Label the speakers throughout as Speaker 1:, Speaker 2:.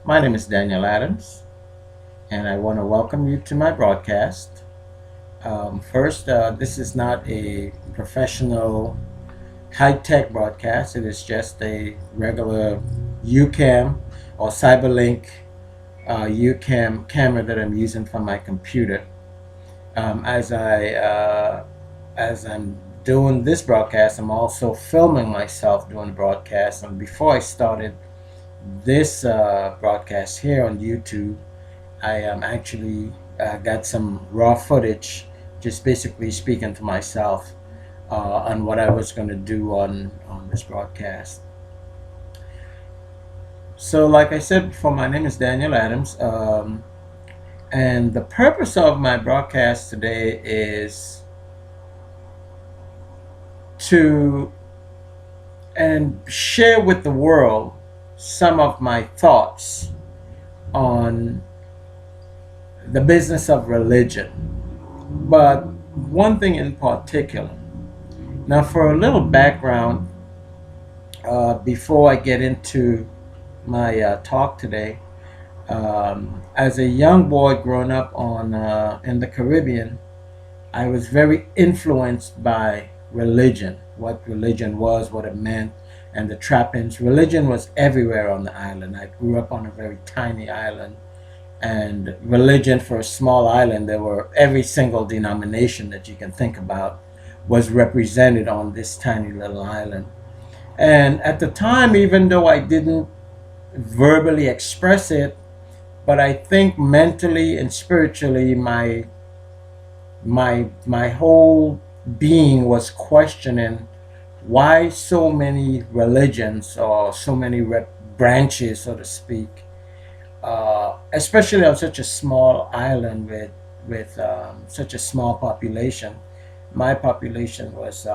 Speaker 1: My name is Daniel Adams, and I want to welcome you to my broadcast. First, this is not a professional high-tech broadcast. It is just a regular UCAM or CyberLink UCAM camera that I'm using for my computer. As I'm doing this broadcast, I'm also filming myself doing the broadcast. And before I started this broadcast here on YouTube, I actually got some raw footage, just basically speaking to myself on what I was going to do on this broadcast. So, like I said before, my name is Daniel Adams, and the purpose of my broadcast today is to and share with the world some of my thoughts on the business of religion, but one thing in particular. Now, for a little background, before I get into my talk today, as a young boy growing up on in the Caribbean, I was very influenced by religion, what religion was, what it meant, and the trappings. Religion was everywhere on the island. I grew up on a very tiny island, and religion for a small island, there were every single denomination that you can think about was represented on this tiny little island. And at the time, even though I didn't verbally express it, but I think mentally and spiritually, my whole being was questioning why so many religions or so many branches, so to speak, especially on such a small island with such a small population. My population was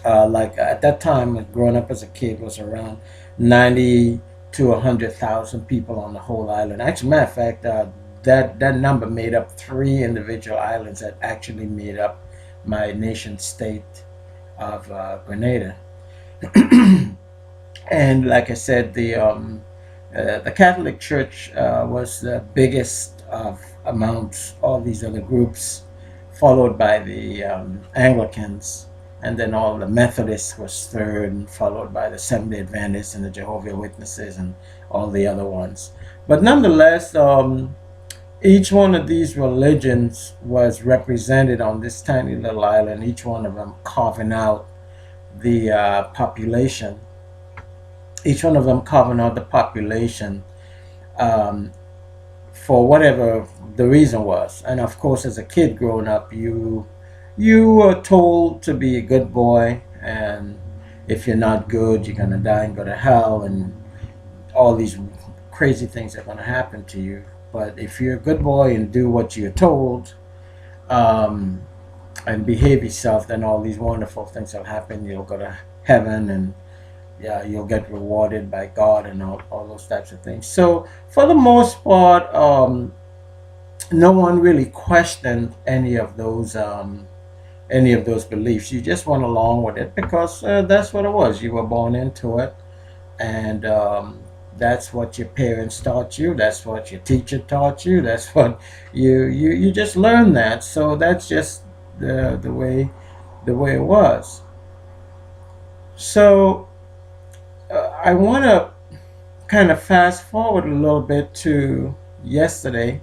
Speaker 1: like at that time, growing up as a kid, was around 90 to 100,000 people on the whole island. Actually, matter of fact, that number made up three individual islands that actually made up my nation state of Grenada. And like I said, the Catholic Church was the biggest of amongst all these other groups, followed by the Anglicans, and then all the Methodists was third, and followed by the Seventh-day Adventists and the Jehovah's Witnesses and all the other ones. But nonetheless, each one of these religions was represented on this tiny little island, each one of them carving out the population, each one of them carving out the population um, for whatever the reason was. And of course, as a kid growing up, you were told to be a good boy, and if you're not good, you're gonna die and go to hell, and all these crazy things are gonna happen to you. But if you're a good boy and do what you're told, um, and behave yourself, then all these wonderful things will happen. You'll go to heaven, and yeah, you'll get rewarded by God and all those types of things. So for the most part, no one really questioned any of those beliefs. You just went along with it because that's what it was. You were born into it, and that's what your parents taught you. That's what your teacher taught you. That's what you just learned that. So that's just the way it was. So I want to kind of fast forward a little bit to yesterday,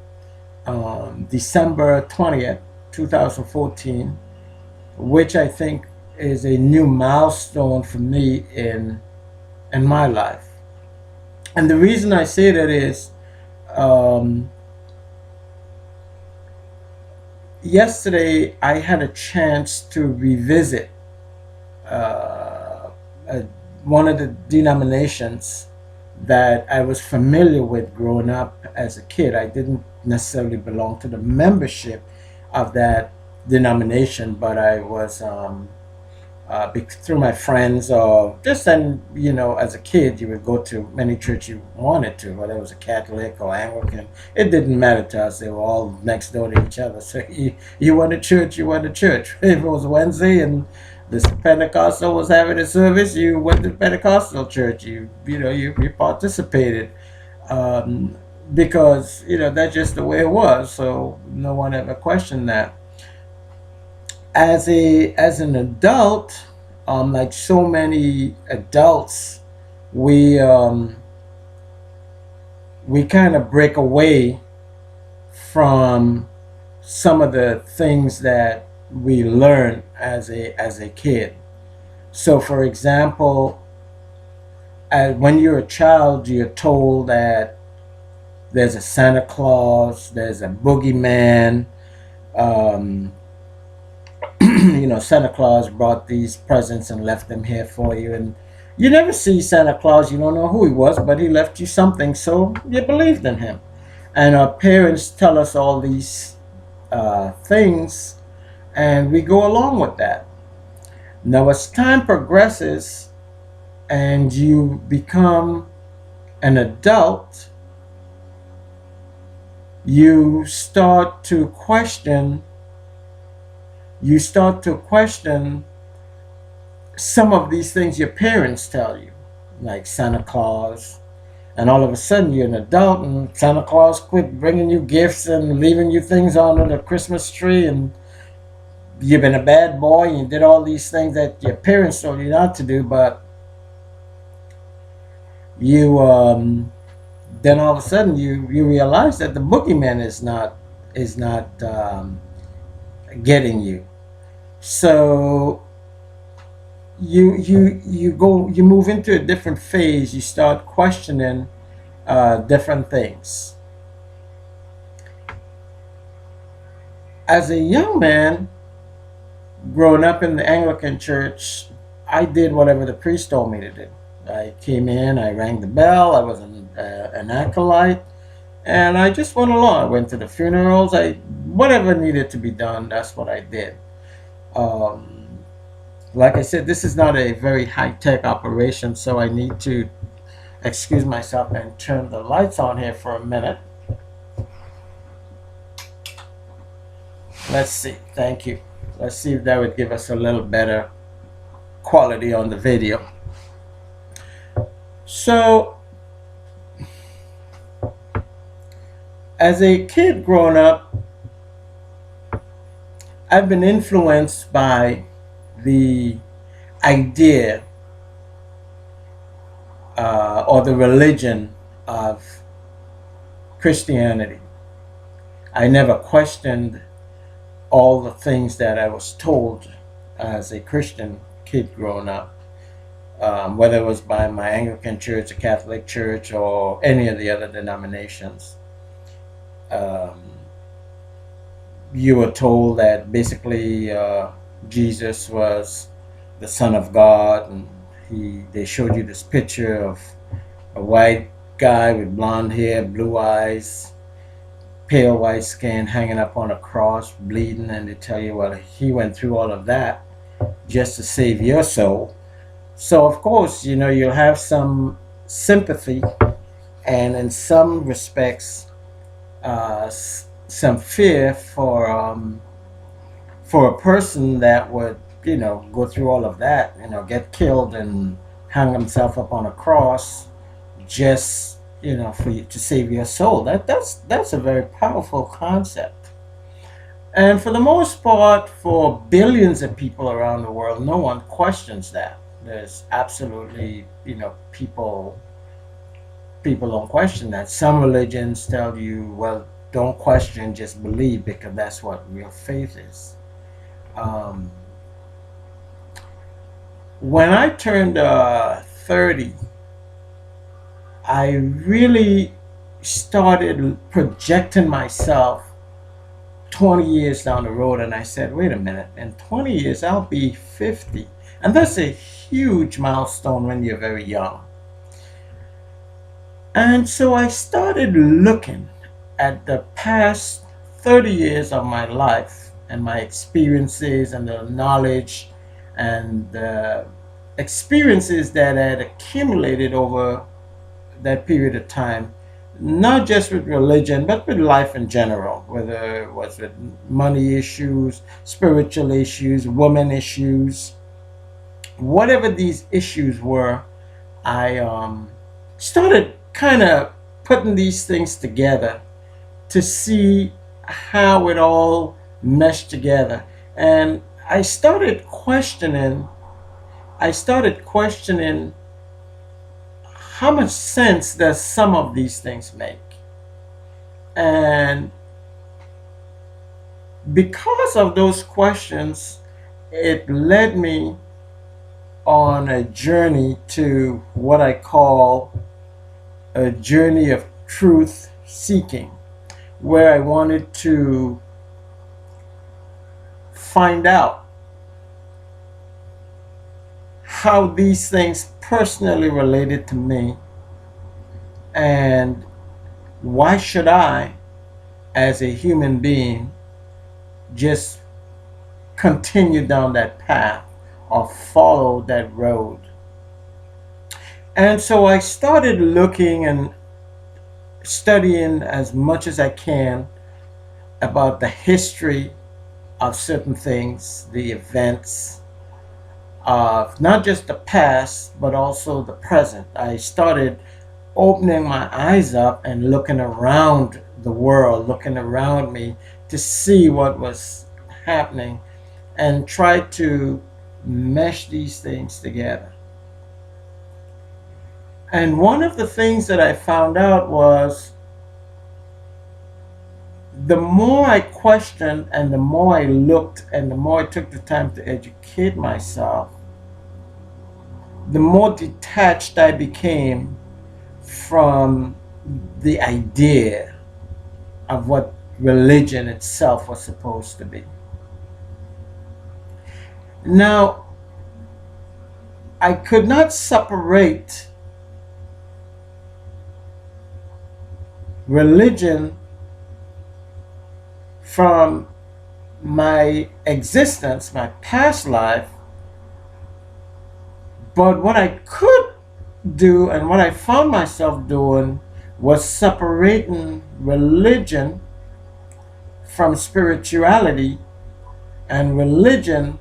Speaker 1: December 20th, 2014, which I think is a new milestone for me in my life. And the reason I say that is, um, yesterday I had a chance to revisit uh, uh, one of the denominations that I was familiar with growing up as a kid. I didn't necessarily belong to the membership of that denomination, but I was through my friends, or just then, as a kid, you would go to any church you wanted to, whether it was a Catholic or Anglican. It didn't matter to us. They were all next door to each other. So you went to church, you went to church. If it was Wednesday and this Pentecostal was having a service, you went to Pentecostal church. You participated. um, because that's just the way it was. So no one ever questioned that. As an adult, like so many adults, we we kind of break away from some of the things that we learn as a kid. So, for example, when you're a child, you're told that there's a Santa Claus, there's a boogeyman. Um, Santa Claus brought these presents and left them here for you, and you never see Santa Claus. You don't know who he was, but he left you something, so you believed in him. And our parents tell us all these things, and we go along with that. Now, as time progresses and you become an adult, you start to question. You start to question some of these things your parents tell you, like Santa Claus, and all of a sudden you're an adult and Santa Claus quit bringing you gifts and leaving you things under the Christmas tree, and you've been a bad boy and you did all these things that your parents told you not to do, but you then all of a sudden you realize that the boogeyman is not getting you. So you move into a different phase. You start questioning different things. As a young man, growing up in the Anglican church, I did whatever the priest told me to do. I came in, I rang the bell, I was an acolyte, and I just went along. I went to the funerals, whatever needed to be done, that's what I did. Um, like I said, this is not a very high-tech operation, so I need to excuse myself and turn the lights on here for a minute. Let's see. Thank you. Let's see if that would give us a little better quality on the video. So, as a kid growing up, I've been influenced by the idea or the religion of Christianity. I never questioned all the things that I was told as a Christian kid growing up, whether it was by my Anglican church, a Catholic church, or any of the other denominations. Um, you were told that basically Jesus was the Son of God, and they showed you this picture of a white guy with blonde hair, blue eyes, pale white skin, hanging up on a cross, bleeding, and they tell you, well, he went through all of that just to save your soul. So of course, you'll have some sympathy, and in some respects, some fear for a person that would go through all of that, get killed and hang himself up on a cross just for you to save your soul. That's a very powerful concept. And for the most part, for billions of people around the world, no one questions that. There's absolutely, people don't question that. Some religions tell you, well, don't question, just believe, because that's what real faith is. Um, when I turned 30, I really started projecting myself 20 years down the road, and I said, wait a minute, in 20 years I'll be 50. And that's a huge milestone when you're very young. And so I started looking at the past 30 years of my life and my experiences and the knowledge and the experiences that I had accumulated over that period of time, not just with religion, but with life in general, whether it was with money issues, spiritual issues, women issues, whatever these issues were. I started kind of putting these things together to see how it all meshed together. And I started questioning how much sense does some of these things make? And because of those questions, it led me on a journey to what I call a journey of truth seeking, where I wanted to find out how these things personally related to me, and why should I, as a human being, just continue down that path or follow that road. And so I started looking and studying as much as I can about the history of certain things, the events of not just the past, but also the present. I started opening my eyes up and looking around the world, looking around me to see what was happening, and try to mesh these things together. And one of the things that I found out was the more I questioned and the more I looked and the more I took the time to educate myself, the more detached I became from the idea of what religion itself was supposed to be. Now, I could not separate religion from my existence, my past life, but what I could do and what I found myself doing was separating religion from spirituality, and religion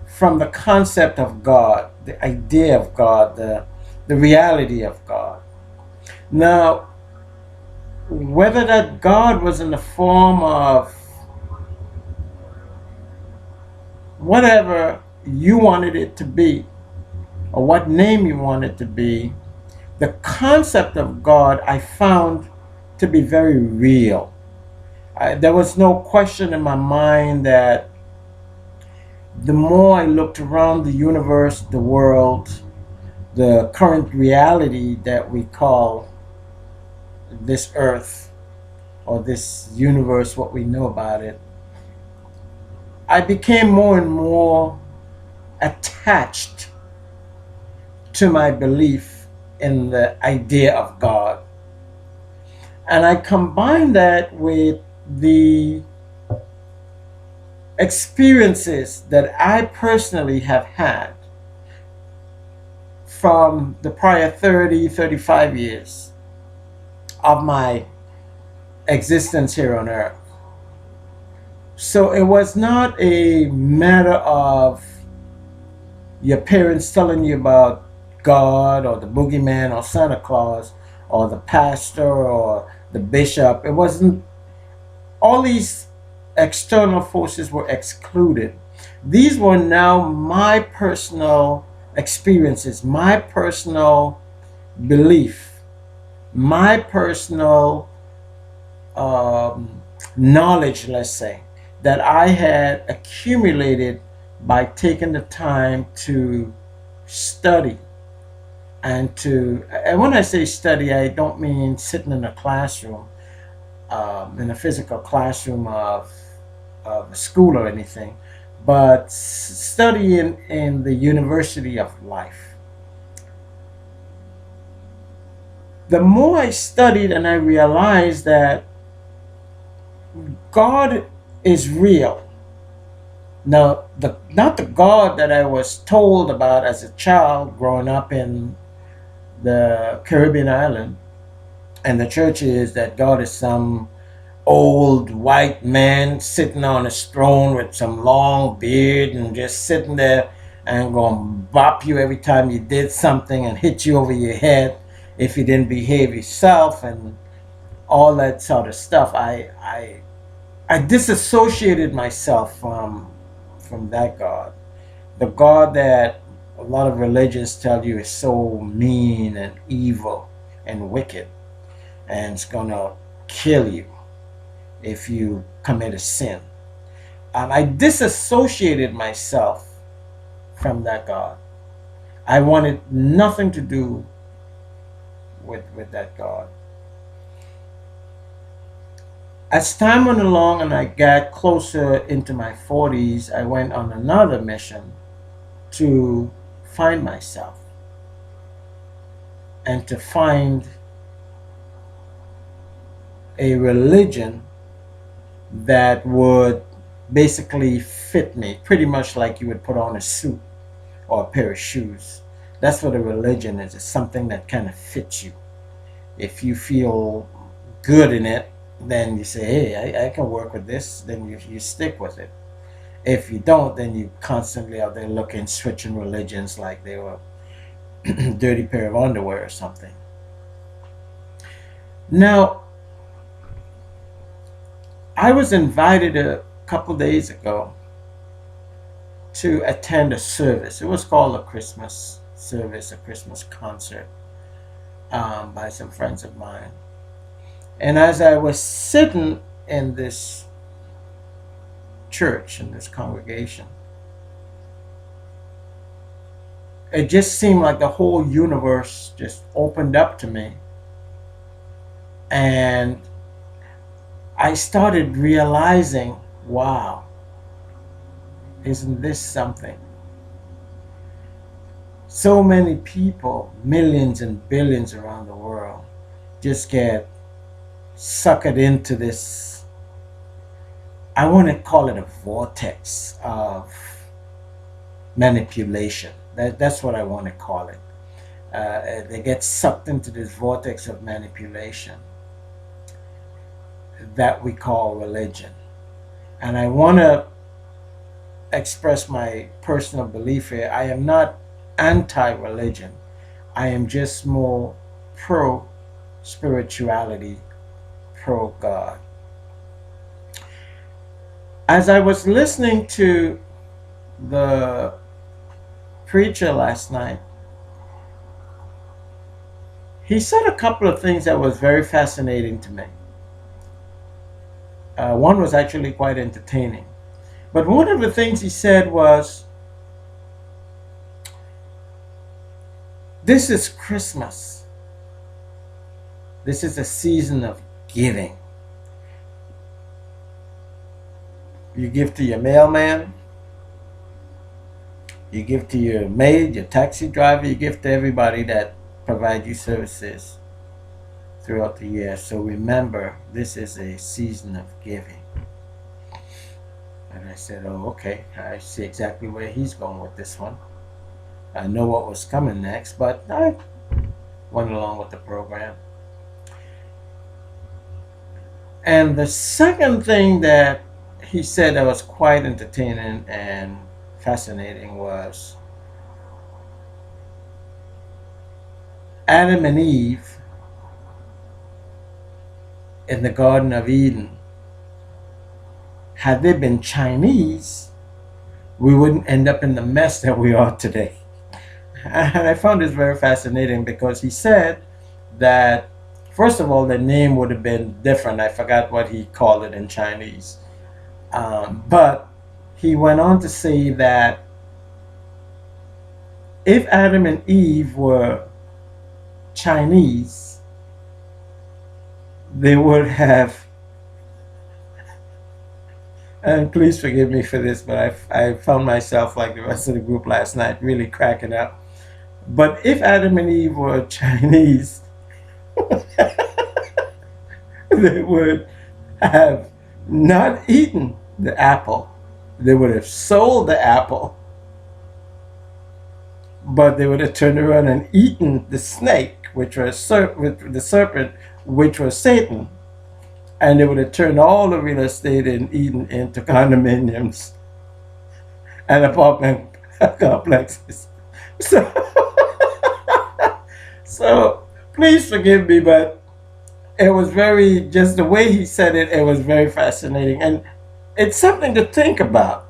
Speaker 1: from the concept of God, the idea of God, the reality of God. Now, whether that God was in the form of whatever you wanted it to be, or what name you wanted it to be, the concept of God I found to be very real. There was no question in my mind that the more I looked around the universe, the world, the current reality that we call this earth or this universe, what we know about it, I became more and more attached to my belief in the idea of God. And I combined that with the experiences that I personally have had from the prior 30, 35 years of my existence here on earth. So it was not a matter of your parents telling you about God or the boogeyman or Santa Claus or the pastor or the bishop. It wasn't, all these external forces were excluded. These were now my personal experiences, my personal belief, my personal knowledge, let's say, that I had accumulated by taking the time to study. And when I say study, I don't mean sitting in a classroom, in a physical classroom of a school or anything, but studying in the university of life. The more I studied and I realized that God is real. Now, not the God that I was told about as a child growing up in the Caribbean island, and the church is that God is some old white man sitting on his throne with some long beard and just sitting there and going to bop you every time you did something and hit you over your head. if you didn't behave yourself and all that sort of stuff. I disassociated myself from that God, the God that a lot of religions tell you is so mean and evil and wicked, and it's gonna kill you if you commit a sin. I disassociated myself from that God. I wanted nothing to do with that God. As time went along and I got closer into my 40s, I went on another mission to find myself and to find a religion that would basically fit me, pretty much like you would put on a suit or a pair of shoes. That's what a religion is. It's something that kind of fits you. If you feel good in it, then you say, hey, I can work with this. Then you stick with it. If you don't, then you constantly out there looking, switching religions like they were a dirty pair of underwear or something. Now, I was invited a couple days ago to attend a service. It was called a Christmas service, a Christmas concert, by some friends of mine. And as I was sitting in this church, in this congregation, it just seemed like the whole universe just opened up to me. And I started realizing, wow, isn't this something? So many people, millions and billions around the world, just get suckered into this, I want to call it a vortex of manipulation. That's what I want to call it. They get sucked into this vortex of manipulation that we call religion. And I want to express my personal belief here. I am not anti-religion. I am just more pro-spirituality, pro-God. As I was listening to the preacher last night, he said a couple of things that was very fascinating to me. One was actually quite entertaining. But one of the things he said was, this is Christmas. This is a season of giving. You give to your mailman. You give to your maid, your taxi driver. You give to everybody that provides you services throughout the year. So remember, this is a season of giving. And I said, oh, okay. I see exactly where he's going with this one. I know what was coming next, but I went along with the program. And the second thing that he said that was quite entertaining and fascinating was Adam and Eve in the Garden of Eden. Had they been Chinese, we wouldn't end up in the mess that we are today. And I found this very fascinating because he said that, first of all, the name would have been different. I forgot what he called it in Chinese. But he went on to say that if Adam and Eve were Chinese, they would have, and please forgive me for this, but I found myself, like the rest of the group last night, really cracking up. But if Adam and Eve were Chinese, they would have not eaten the apple. They would have sold the apple, but they would have turned around and eaten the snake, which was the serpent, which was Satan, and they would have turned all the real estate in Eden into condominiums and apartment complexes. So Please forgive me, but it was very, just the way he said it, it was very fascinating. And it's something to think about.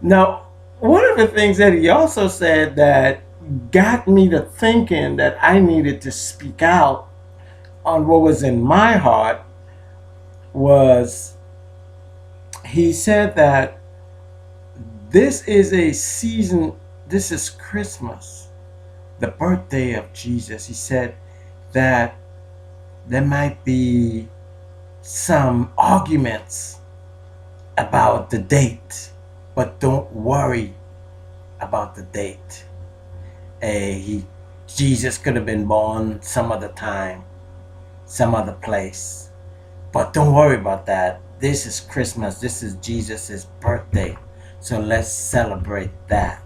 Speaker 1: Now, one of the things that he also said that got me to thinking that I needed to speak out on what was in my heart was he said that this is a season, this is Christmas, the birthday of Jesus. He said that there might be some arguments about the date, but don't worry about the date. Jesus could have been born some other time, some other place, but don't worry about that. This is Christmas. This is Jesus' birthday. So let's celebrate that.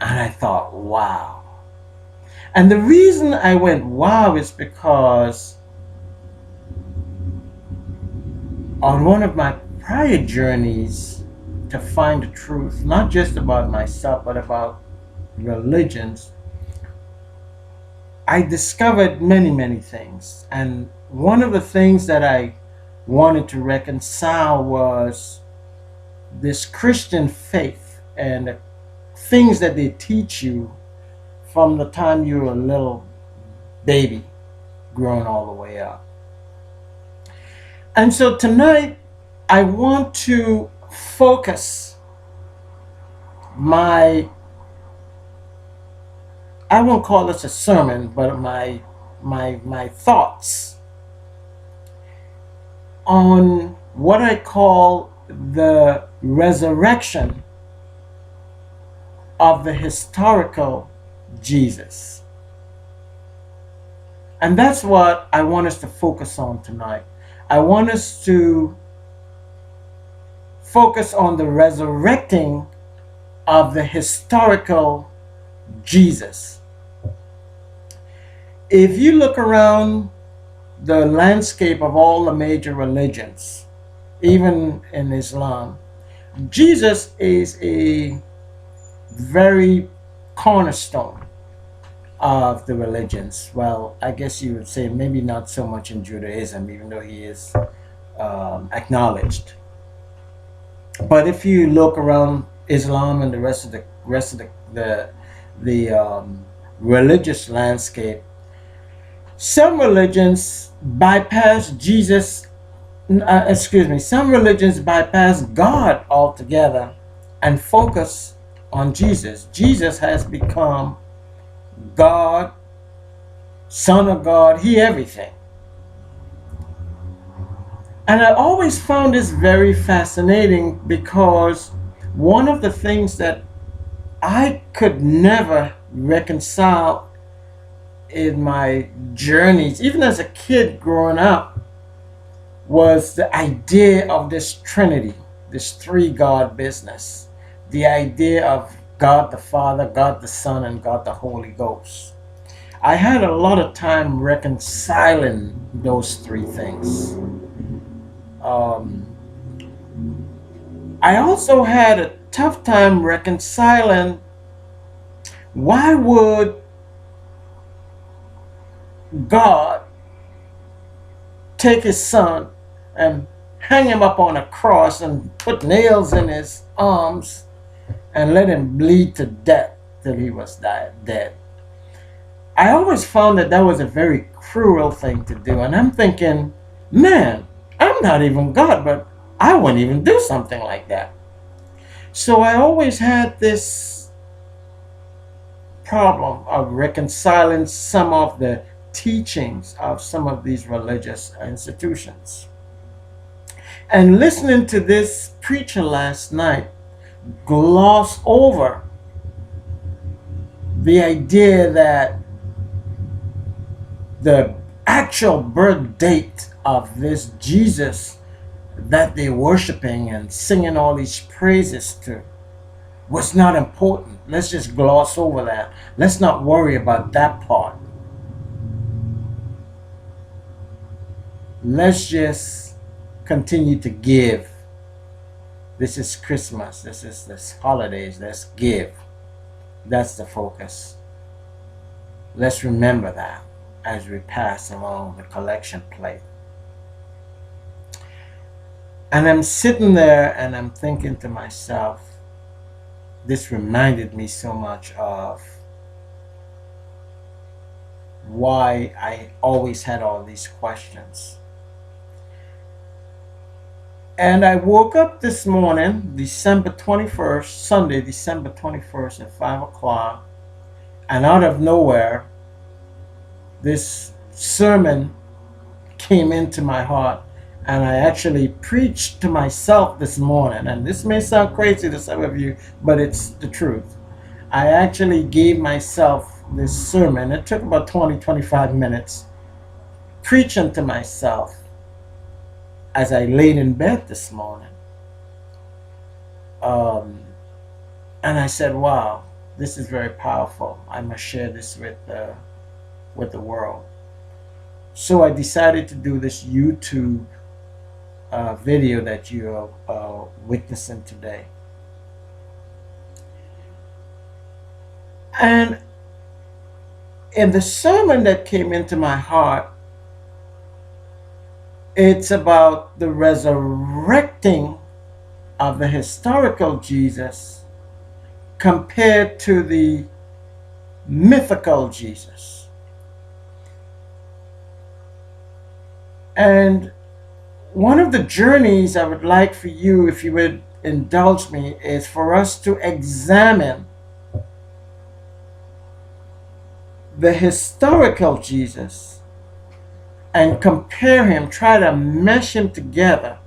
Speaker 1: And I thought, wow. And the reason I went wow is because on one of my prior journeys to find the truth, not just about myself, but about religions, I discovered many, many things. And one of the things that I wanted to reconcile was this Christian faith and the things that they teach you from the time you're a little baby growing all the way up. And so tonight I want to focus my, I won't call this a sermon, but my thoughts on what I call the resurrection of the historical Jesus. And that's what I want us to focus on tonight. I want us to focus on the resurrecting of the historical Jesus. If you look around the landscape of all the major religions, even in Islam, Jesus is a very cornerstone of the religions. Well, I guess you would say maybe not so much in Judaism, even though he is acknowledged. But if you look around Islam and the rest of the religious landscape, some religions bypass Jesus. Some religions bypass God altogether and focus on Jesus. Jesus has become God, Son of God, He everything. And I always found this very fascinating because one of the things that I could never reconcile in my journeys, even as a kid growing up, was the idea of this Trinity, this three God business. The idea of God the Father, God the Son, and God the Holy Ghost. I had a lot of time reconciling those three things. I also had a tough time reconciling why would God take his son and hang him up on a cross and put nails in his arms and let him bleed to death till he was dead. I always found that that was a very cruel thing to do. And I'm thinking, man, I'm not even God, but I wouldn't even do something like that. So I always had this problem of reconciling some of the teachings of some of these religious institutions. And listening to this preacher last night gloss over the idea that the actual birth date of this Jesus that they're worshiping and singing all these praises to was not important. Let's just gloss over that. Let's not worry about that part. Let's just continue to give. This is Christmas. This holidays. Let's give. That's the focus. Let's remember that as we pass along the collection plate. And I'm sitting there and I'm thinking to myself, this reminded me so much of why I always had all these questions. And I woke up this morning, December 21st, Sunday, December 21st at 5 o'clock, and out of nowhere, this sermon came into my heart, and I actually preached to myself this morning. And this may sound crazy to some of you, but it's the truth. I actually gave myself this sermon. It took about 20-25 minutes preaching to myself as I laid in bed this morning. And I said, wow, this is very powerful. I must share this with the world. So I decided to do this YouTube video that you're witnessing today. And in the sermon that came into my heart, it's about the resurrecting of the historical Jesus compared to the mythical Jesus. And one of the journeys I would like for you, if you would indulge me, is for us to examine the historical Jesus and compare him, try to mesh him together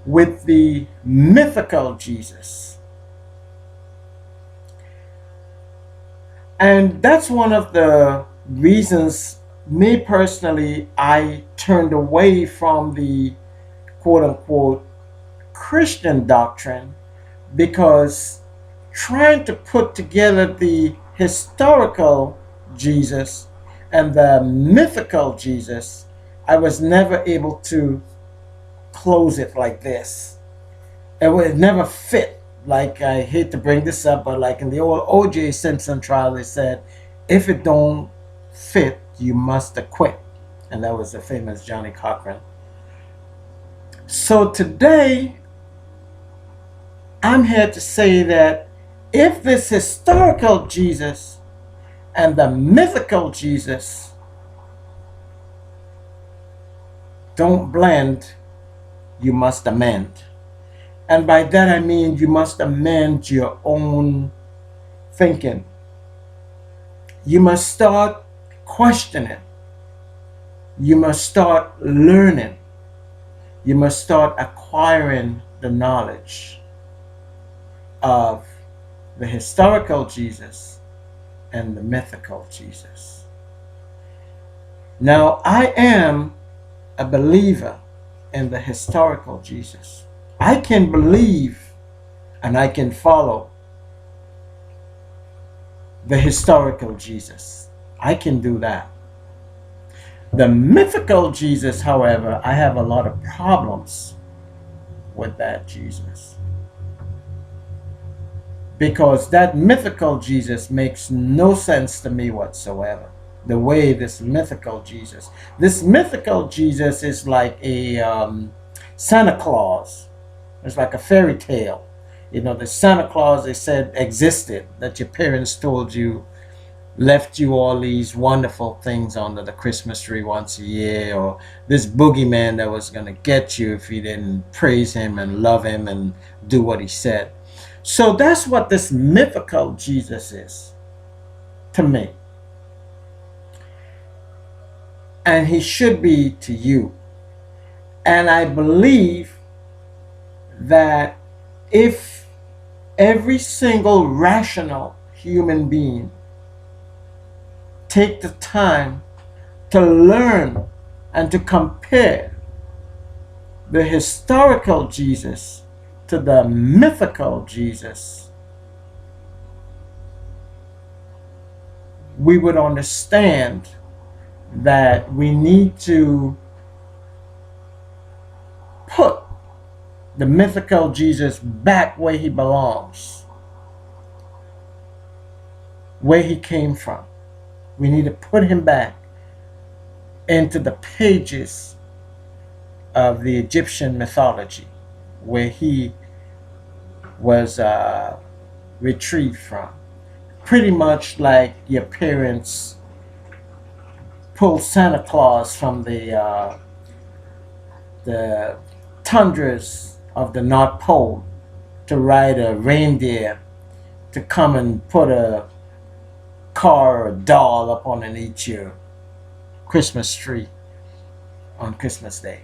Speaker 1: with the mythical Jesus. And that's one of the reasons, me personally, I turned away from the quote-unquote Christian doctrine, because trying to put together the historical Jesus and the mythical Jesus, I was never able to close it like this. It would never fit. Like, I hate to bring this up, but like in the old O.J. Simpson trial, they said, if it don't fit, you must acquit. And that was the famous Johnny Cochran. So today, I'm here to say that if this historical Jesus and the mythical Jesus don't blend, you must amend. And by that I mean you must amend your own thinking. You must start questioning. You must start learning. You must start acquiring the knowledge of the historical Jesus and the mythical Jesus. Now, I am a believer in the historical Jesus. I can believe and I can follow the historical Jesus. I can do that. The mythical Jesus, however, I have a lot of problems with that Jesus, because that mythical Jesus makes no sense to me whatsoever. The way this mythical Jesus is like a Santa Claus. It's like a fairy tale. You know, the Santa Claus, they said, existed, that your parents told you, left you all these wonderful things under the Christmas tree once a year, or this boogeyman that was going to get you if you didn't praise him and love him and do what he said. So that's what this mythical Jesus is to me. And he should be to you. And I believe that if every single rational human being take the time to learn and to compare the historical Jesus to the mythical Jesus, we would understand that we need to put the mythical Jesus back where he belongs. where he came from. We need to put him back into the pages of the Egyptian mythology where he was retrieved from. Pretty much like your parents pulled Santa Claus from the tundras of the North Pole to ride a reindeer to come and put a car or a doll up underneath your Christmas tree on Christmas Day.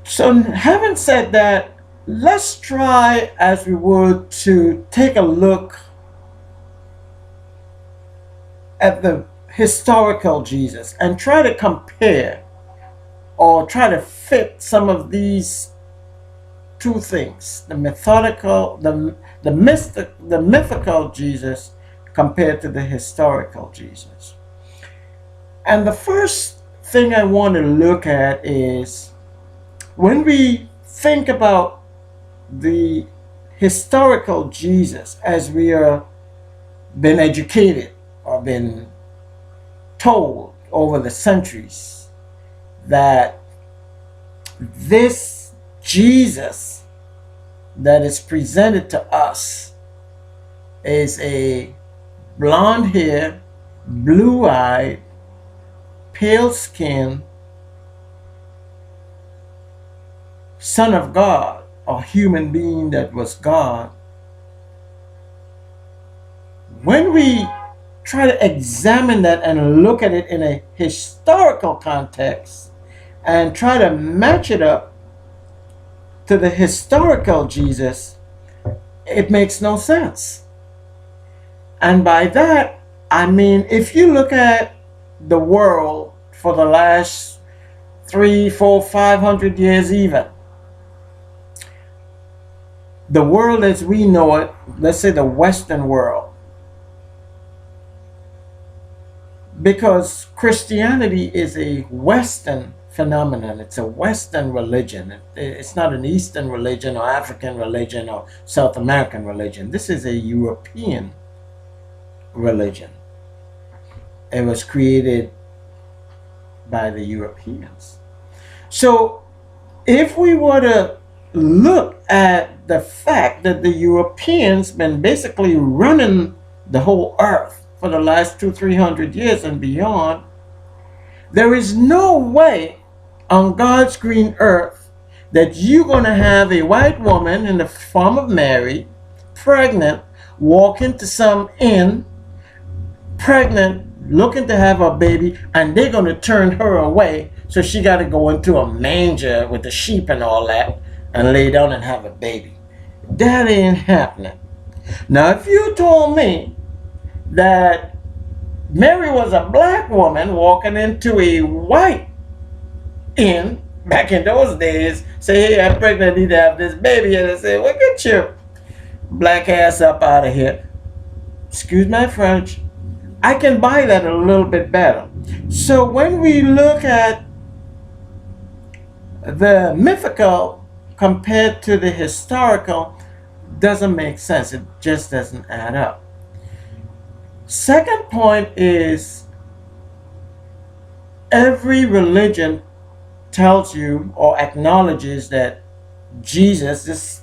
Speaker 1: So, having said that, let's try, as we would, to take a look at the historical Jesus and try to compare or try to fit some of these two things: the mythical Jesus compared to the historical Jesus. And the first thing I want to look at is, when we think about the historical Jesus, as we are been educated or been told over the centuries, that this Jesus that is presented to us is a blonde hair, blue eyed, pale skin Son of God, or human being that was God. When we try to examine that and look at it in a historical context and try to match it up to the historical Jesus, it makes no sense. And by that, I mean, if you look at the world for the last 300, 400, 500 years even, the world as we know it, let's say the Western world, because Christianity is a Western phenomenon, it's a Western religion. It's not an Eastern religion or African religion or South American religion. This is a European religion. It was created by the Europeans. So if we were to look at the fact that the Europeans been basically running the whole earth for the last 200-300 years and beyond, there is no way on God's green earth that you're going to have a white woman in the form of Mary, pregnant, walk into some inn, pregnant, looking to have a baby, and they're going to turn her away, so she got to go into a manger with the sheep and all that and lay down and have a baby. That ain't happening. Now, if you told me that Mary was a black woman walking into a white inn back in those days, say, hey, I'm pregnant, I need to have this baby, and I say, well, get your black ass up out of here. Excuse my French. I can buy that a little bit better. So when we look at the mythical compared to the historical, doesn't make sense. It just doesn't add up. Second point is, every religion tells you or acknowledges that Jesus, this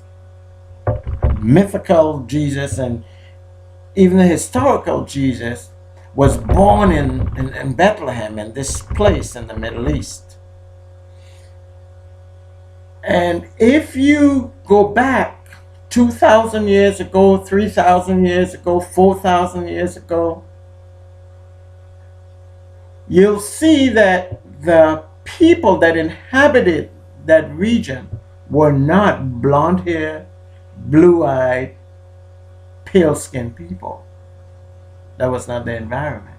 Speaker 1: mythical Jesus and even the historical Jesus, was born in Bethlehem, in this place in the Middle East. And if you go back 2,000 years ago, 3,000 years ago, 4,000 years ago, you'll see that the people that inhabited that region were not blonde hair, blue eyed, pale skinned people. That was not the environment.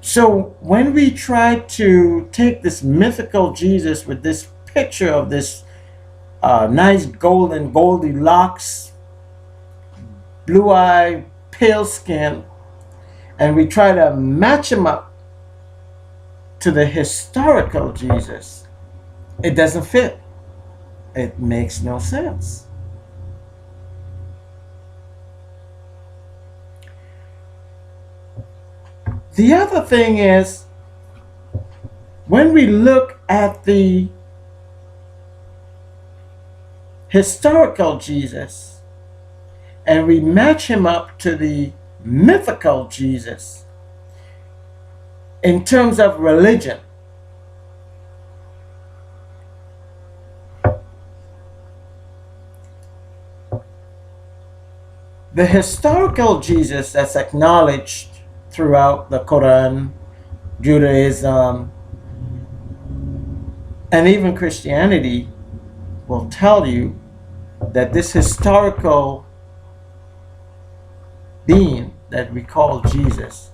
Speaker 1: So when we try to take this mythical Jesus with this picture of this nice golden Goldilocks, blue eye, pale skin, and we try to match him up to the historical Jesus, it doesn't fit. It makes no sense. The other thing is, when we look at the historical Jesus and we match him up to the mythical Jesus in terms of religion, the historical Jesus that's acknowledged throughout the Quran, Judaism, and even Christianity will tell you that this historical being that we call Jesus,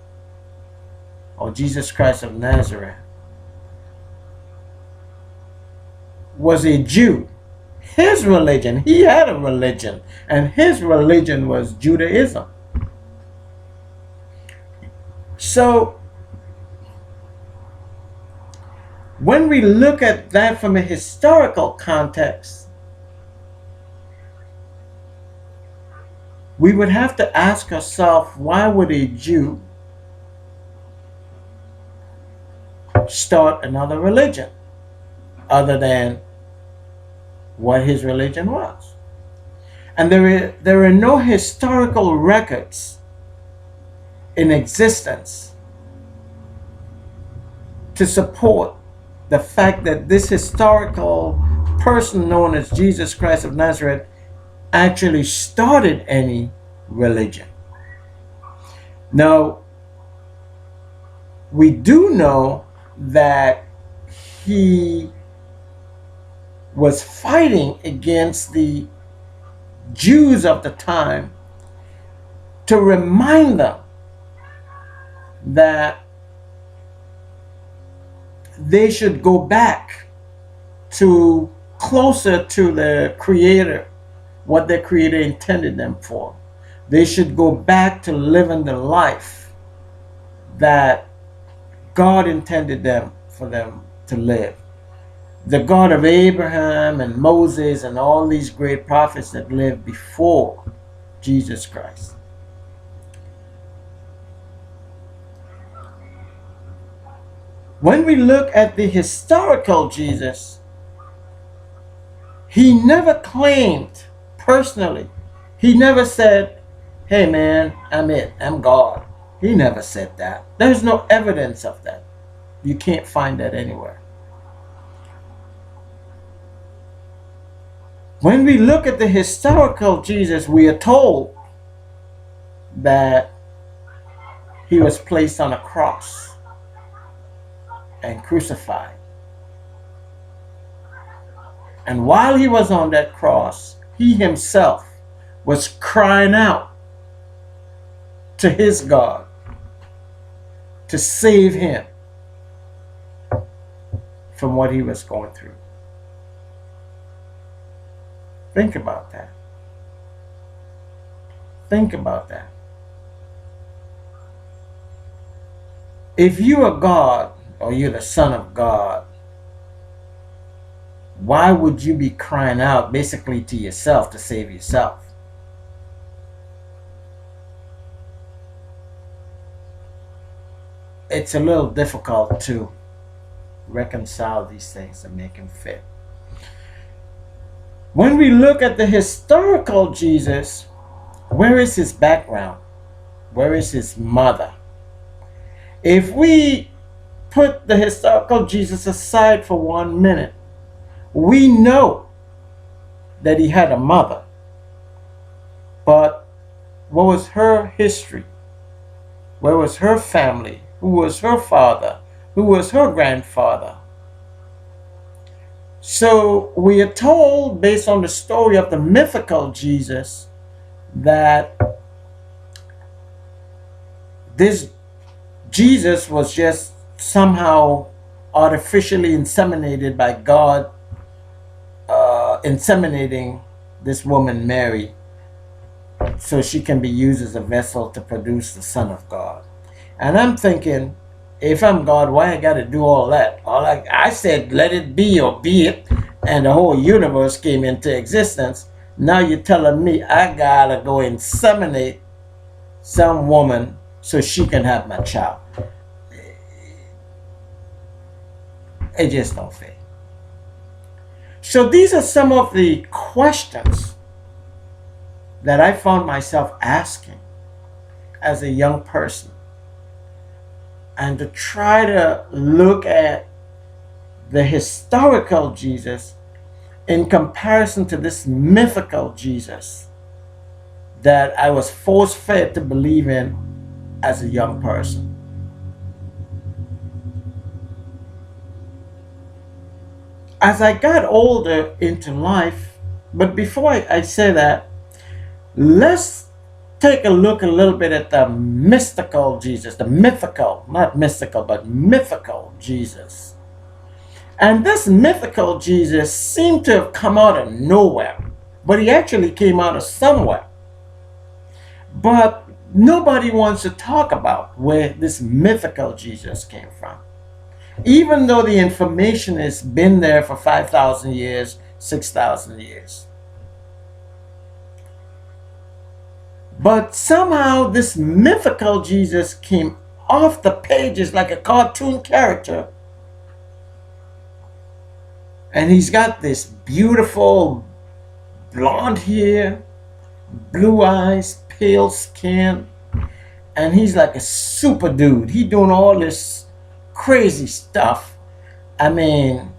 Speaker 1: or Jesus Christ of Nazareth, was a Jew. His religion, he had a religion, and his religion was Judaism. So, when we look at that from a historical context, we would have to ask ourselves, why would a Jew start another religion other than what his religion was? And there are no historical records in existence to support the fact that this historical person known as Jesus Christ of Nazareth actually started any religion. Now, we do know that he was fighting against the Jews of the time to remind them that they should go back to closer to the Creator, what their Creator intended them for. They should go back to living the life that God intended for them to live. The God of Abraham and Moses and all these great prophets that lived before Jesus Christ. When we look at the historical Jesus, he never claimed personally. He never said, hey man, I'm God. He never said that. There's no evidence of that. You can't find that anywhere. When we look at the historical Jesus, we are told that he was placed on a cross and crucified. And while he was on that cross, he himself was crying out to his God to save him from what he was going through. Think about that. Think about that. If you are God, or you're the Son of God, why would you be crying out basically to yourself to save yourself? It's a little difficult to reconcile these things and make them fit. When we look at the historical Jesus, where is his background? Where is his mother? If we put the historical Jesus aside for 1 minute, we know that he had a mother. But what was her history? Where was her family? Who was her father? Who was her grandfather? So we are told, based on the story of the mythical Jesus, that this Jesus was just somehow artificially inseminated by God, inseminating this woman Mary so she can be used as a vessel to produce the Son of God. And I'm thinking, if I'm God, why I got to do all that? I said, let it be or be it, and the whole universe came into existence. Now you're telling me I got to go inseminate some woman so she can have my child. It just don't fit. So these are some of the questions that I found myself asking as a young person, and to try to look at the historical Jesus in comparison to this mythical Jesus that I was force-fed to believe in as a young person. As I got older into life, but before I say that, let's take a look a little bit at the mystical Jesus, the mythical, not mystical, but mythical Jesus. And this mythical Jesus seemed to have come out of nowhere, but he actually came out of somewhere. But nobody wants to talk about where this mythical Jesus came from, even though the information has been there for 5,000 years, 6,000 years. But somehow this mythical Jesus came off the pages like a cartoon character. And he's got this beautiful blonde hair, blue eyes, pale skin. And he's like a super dude. He doing all this crazy stuff. I mean,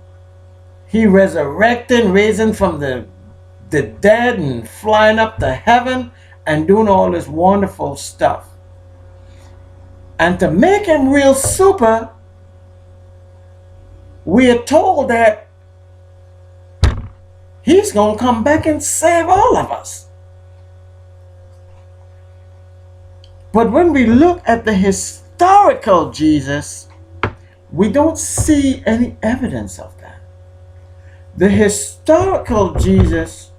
Speaker 1: he resurrecting, raising from the dead and flying up to heaven and doing all this wonderful stuff. And to make him real super, we are told that he's going to come back and save all of us. But when we look at the historical Jesus, we don't see any evidence of that. The historical Jesus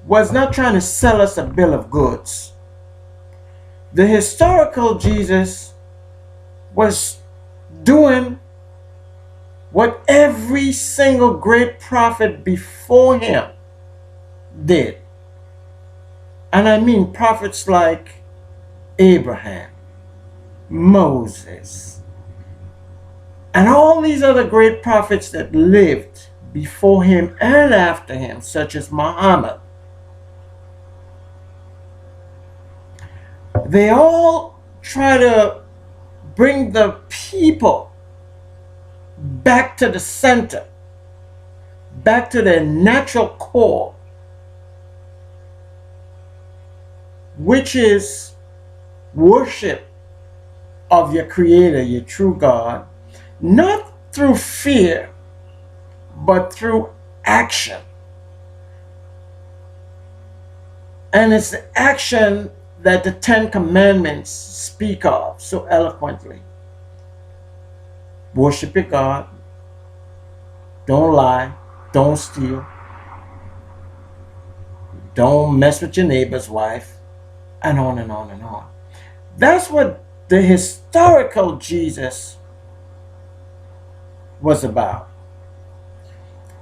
Speaker 1: was not trying to sell us a bill of goods. The historical Jesus was doing what every single great prophet before him did. And I mean prophets like Abraham, Moses, and all these other great prophets that lived before him and after him, such as Muhammad. They all try to bring the people back to the center, back to their natural core, which is worship of your Creator, your true God, not through fear, but through action. And it's the action that the Ten Commandments speak of so eloquently. Worship your God. Don't lie. Don't steal. Don't mess with your neighbor's wife. And on and on and on. That's what the historical Jesus was about.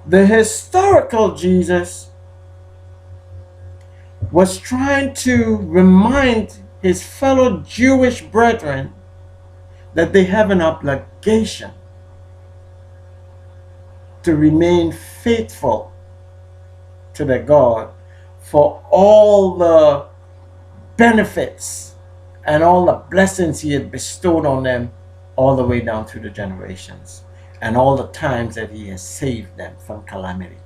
Speaker 1: The historical Jesus was trying to remind his fellow Jewish brethren that they have an obligation to remain faithful to their God for all the benefits and all the blessings he had bestowed on them all the way down through the generations, and all the times that he has saved them from calamity.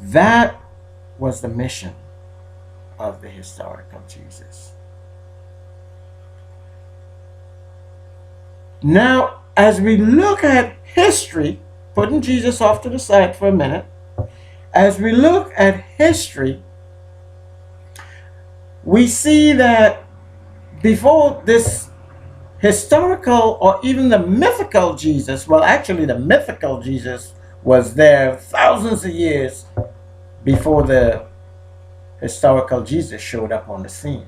Speaker 1: That was the mission of the historical Jesus. Now, as we look at history, putting Jesus off to the side for a minute, as we look at history, we see that before this historical or even the mythical Jesus, well, actually the mythical Jesus was there thousands of years before the historical Jesus showed up on the scene.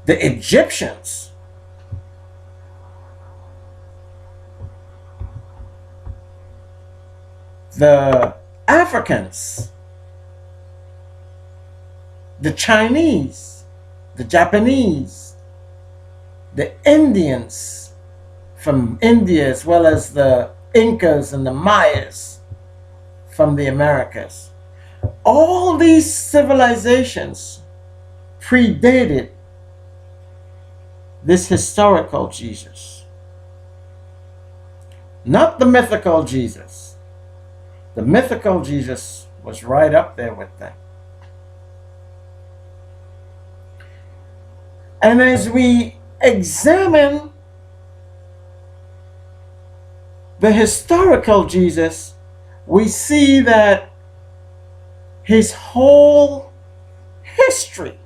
Speaker 1: The Egyptians the Africans, the Chinese, the Japanese, the Indians from India, as well as the Incas and the Mayas from the Americas. All these civilizations predated this historical Jesus. Not the mythical Jesus. The mythical Jesus was right up there with them. And as we examine the historical Jesus, we see that his whole history,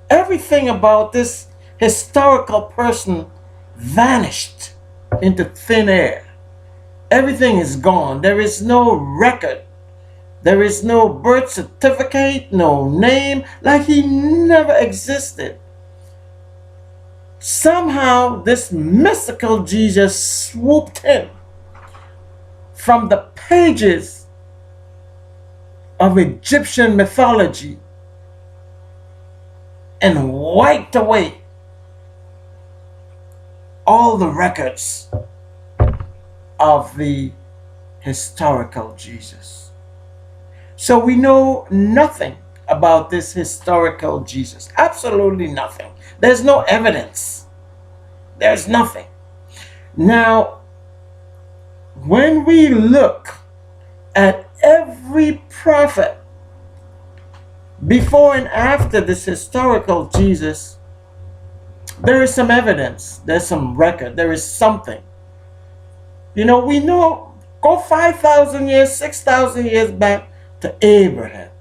Speaker 1: everything about this historical person vanished into thin air. Everything is gone. There is no record. There is no birth certificate, no name, like he never existed. Somehow this mystical Jesus swooped in from the pages of Egyptian mythology and wiped away all the records of the historical Jesus. So we know nothing about this historical Jesus. Absolutely nothing. There's no evidence. There's nothing. Now, when we look at every prophet before and after this historical Jesus, there is some evidence. There's some record. There is something. You know, we know, go 5,000 years, 6,000 years back to Abraham.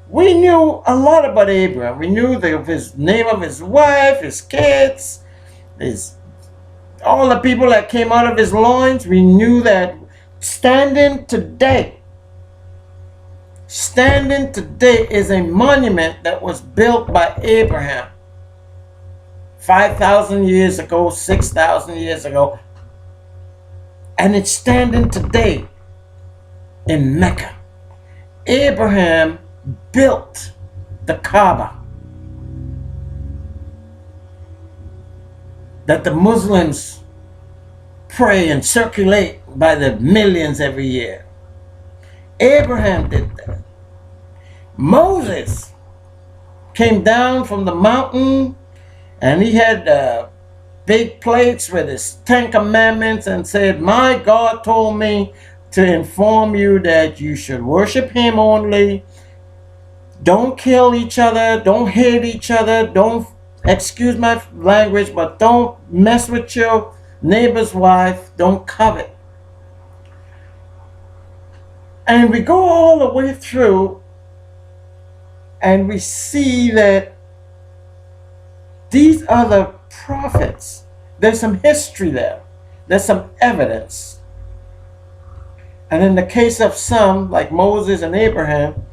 Speaker 1: We knew a lot about Abraham. We knew his name of his wife, his kids, all the people that came out of his loins. We knew that standing today is a monument that was built by Abraham 5,000 years ago, 6,000 years ago. And it's standing today in Mecca. Abraham built the Kaaba that the Muslims pray and circulate by the millions every year. Abraham did that. Moses came down from the mountain and he had big plates with his 10 commandments and said, my God told me to inform you that you should worship him only. Don't kill each other. Don't hate each other. Don't, excuse my language, but don't mess with your neighbor's wife. Don't covet. And we go all the way through and we see that these other prophets, there's some history there. There's some evidence. And in the case of some, like Moses and Abraham,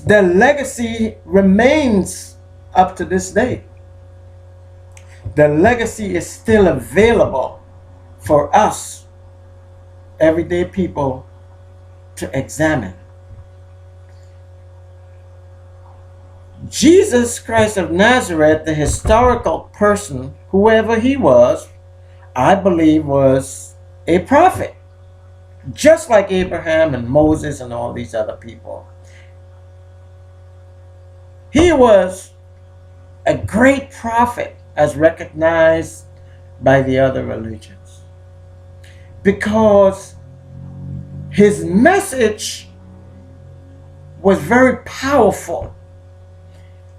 Speaker 1: their legacy remains up to this day. The legacy is still available for us, everyday people, to examine. Jesus Christ of Nazareth, the historical person, whoever he was, I believe was a prophet, just like Abraham and Moses and all these other people. He was a great prophet as recognized by the other religions, because his message was very powerful.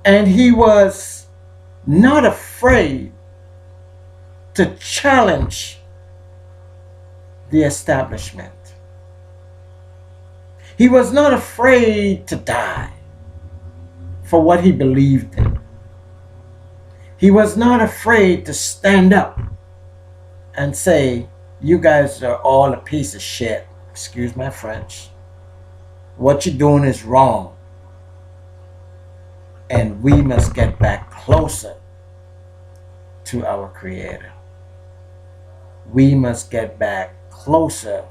Speaker 1: And he was not afraid to challenge the establishment. He was not afraid to die for what he believed in. He was not afraid to stand up and say, you guys are all a piece of shit. Excuse my French. What you're doing is wrong. And we must get back closer to our Creator. We must get back closer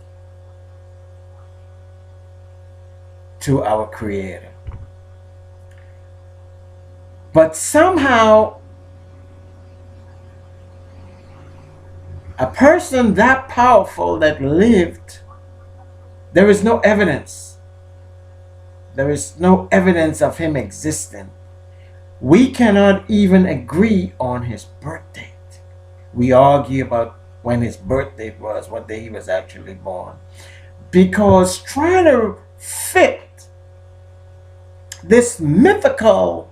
Speaker 1: to our Creator. But somehow, a person that powerful that lived, there is no evidence. There is no evidence of him existing. We cannot even agree on his birth date. We argue about when his birth date was, what day he was actually born. Because trying to fit this mythical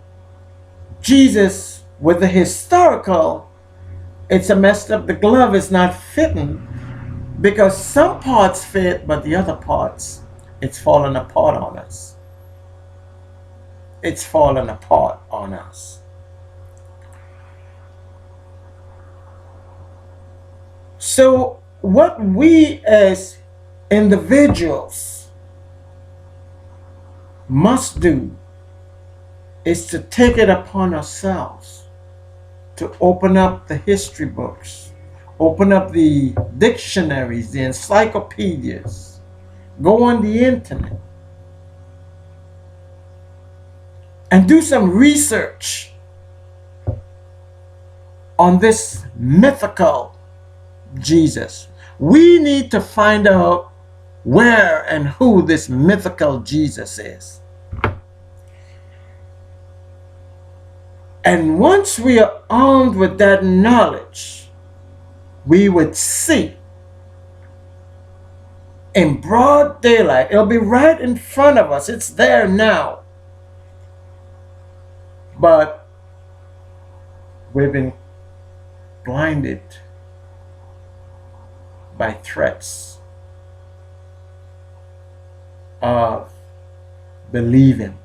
Speaker 1: Jesus with the historical, it's a messed up. The glove is not fitting because some parts fit, but the other parts, it's falling apart on us. It's falling apart on us. So what we as individuals must do is to take it upon ourselves to open up the history books, open up the dictionaries, the encyclopedias, go on the internet, and do some research on this mythical Jesus. We need to find out where and who this mythical Jesus is. And once we are armed with that knowledge, we would see in broad daylight. It'll be right in front of us. It's there now. But we've been blinded by threats of believing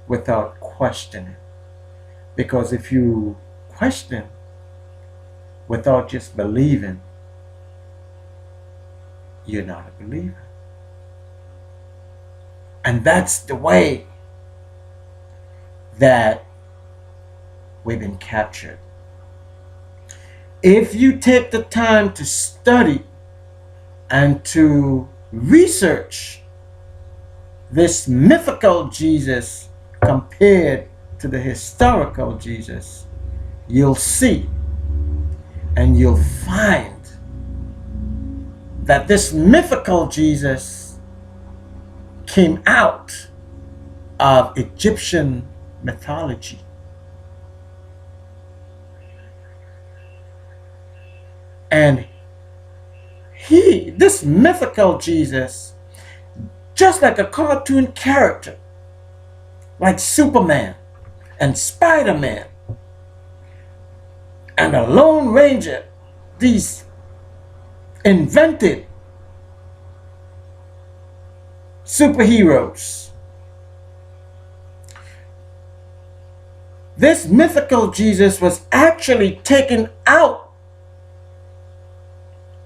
Speaker 1: without questioning. Because if you question without just believing, you're not a believer. And that's the way that we've been captured. If you take the time to study and to research this mythical Jesus compared to the historical Jesus, you'll see and you'll find that this mythical Jesus came out of Egyptian mythology. And this mythical Jesus, just like a cartoon character, like Superman and Spider-Man and a Lone Ranger, these invented superheroes. This mythical Jesus was actually taken out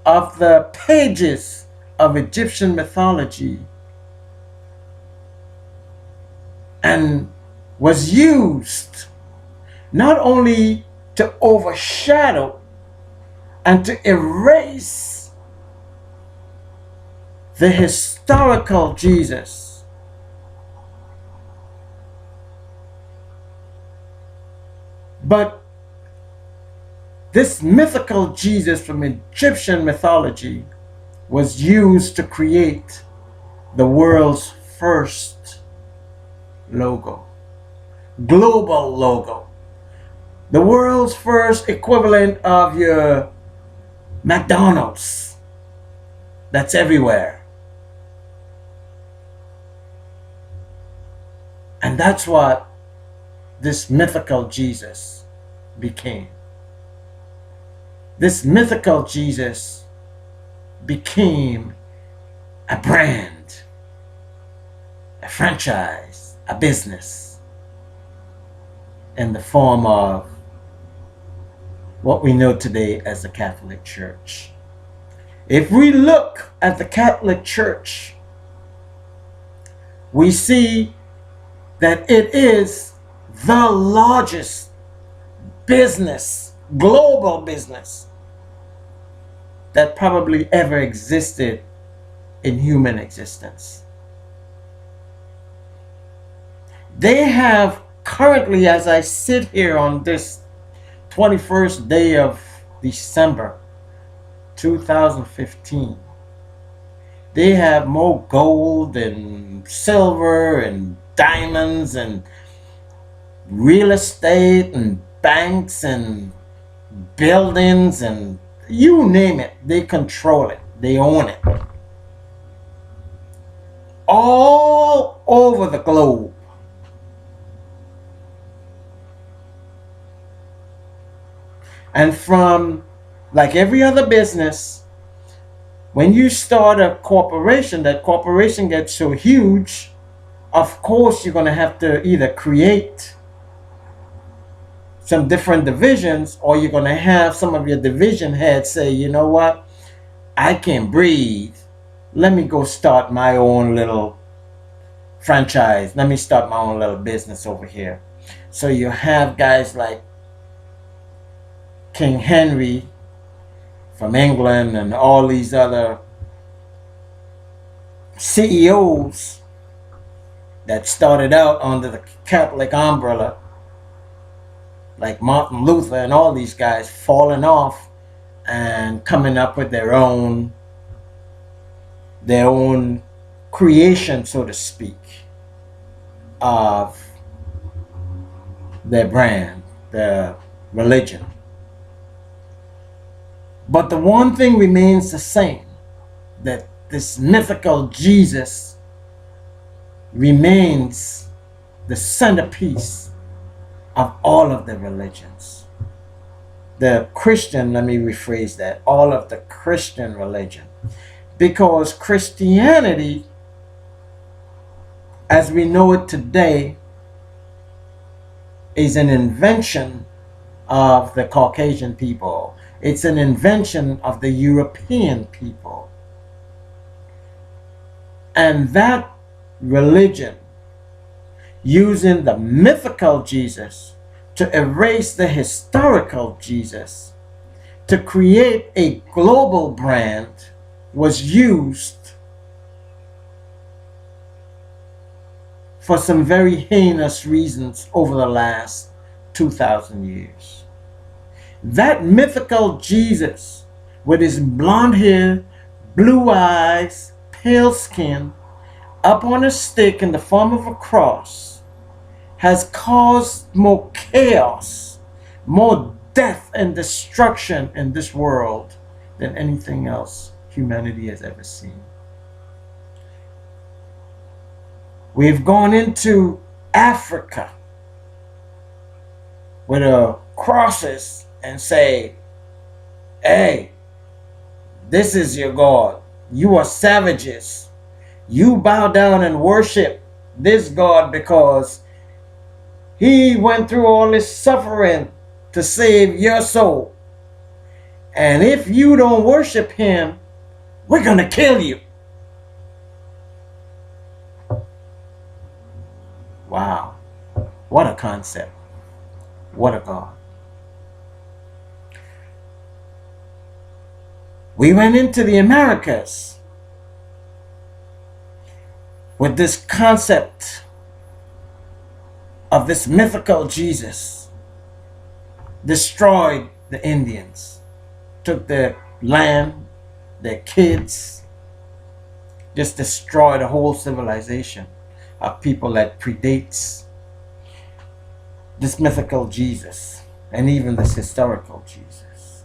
Speaker 1: of the pages of Egyptian mythology and was used not only to overshadow and to erase the historical Jesus, but this mythical Jesus from Egyptian mythology was used to create the world's first logo, global logo, the world's first equivalent of your McDonald's that's everywhere. And that's what this mythical Jesus became. This mythical Jesus became a brand, a franchise, a business, in the form of what we know today as the Catholic Church. If we look at the Catholic Church, we see that it is the largest business, global business, that probably ever existed in human existence. They have currently, as I sit here on this 21st day of December 2015, they have more gold and silver and diamonds and real estate and banks and buildings and you name it. They control it. They own it. All over the globe. And from, like every other business, when you start a corporation, that corporation gets so huge, of course you're going to have to either create some different divisions, or you're going to have some of your division heads say, you know what, I can't breathe. Let me go start my own little franchise. Let me start my own little business over here. So you have guys like King Henry from England and all these other CEOs that started out under the Catholic umbrella, like Martin Luther and all these guys, falling off and coming up with their own creation, so to speak, of their brand, their religion. But the one thing remains the same, that this mythical Jesus remains the centerpiece of all of the religions. The Christian, let me rephrase that, all of the Christian religion. Because Christianity, as we know it today, is an invention of the Caucasian people. It's an invention of the European people. And that religion, using the mythical Jesus to erase the historical Jesus, to create a global brand, was used for some very heinous reasons over the last 2,000 years. That mythical Jesus, with his blonde hair, blue eyes, pale skin, up on a stick in the form of a cross, has caused more chaos, more death and destruction in this world than anything else humanity has ever seen. We've gone into Africa with crosses and say, hey, this is your God. You are savages. You bow down and worship this God because he went through all this suffering to save your soul. And if you don't worship him, we're going to kill you. Wow. What a concept. What a God. We went into the Americas with this concept of this mythical Jesus. Destroyed the Indians, took their land, their kids, just destroyed a whole civilization of people that predates this mythical Jesus and even this historical Jesus.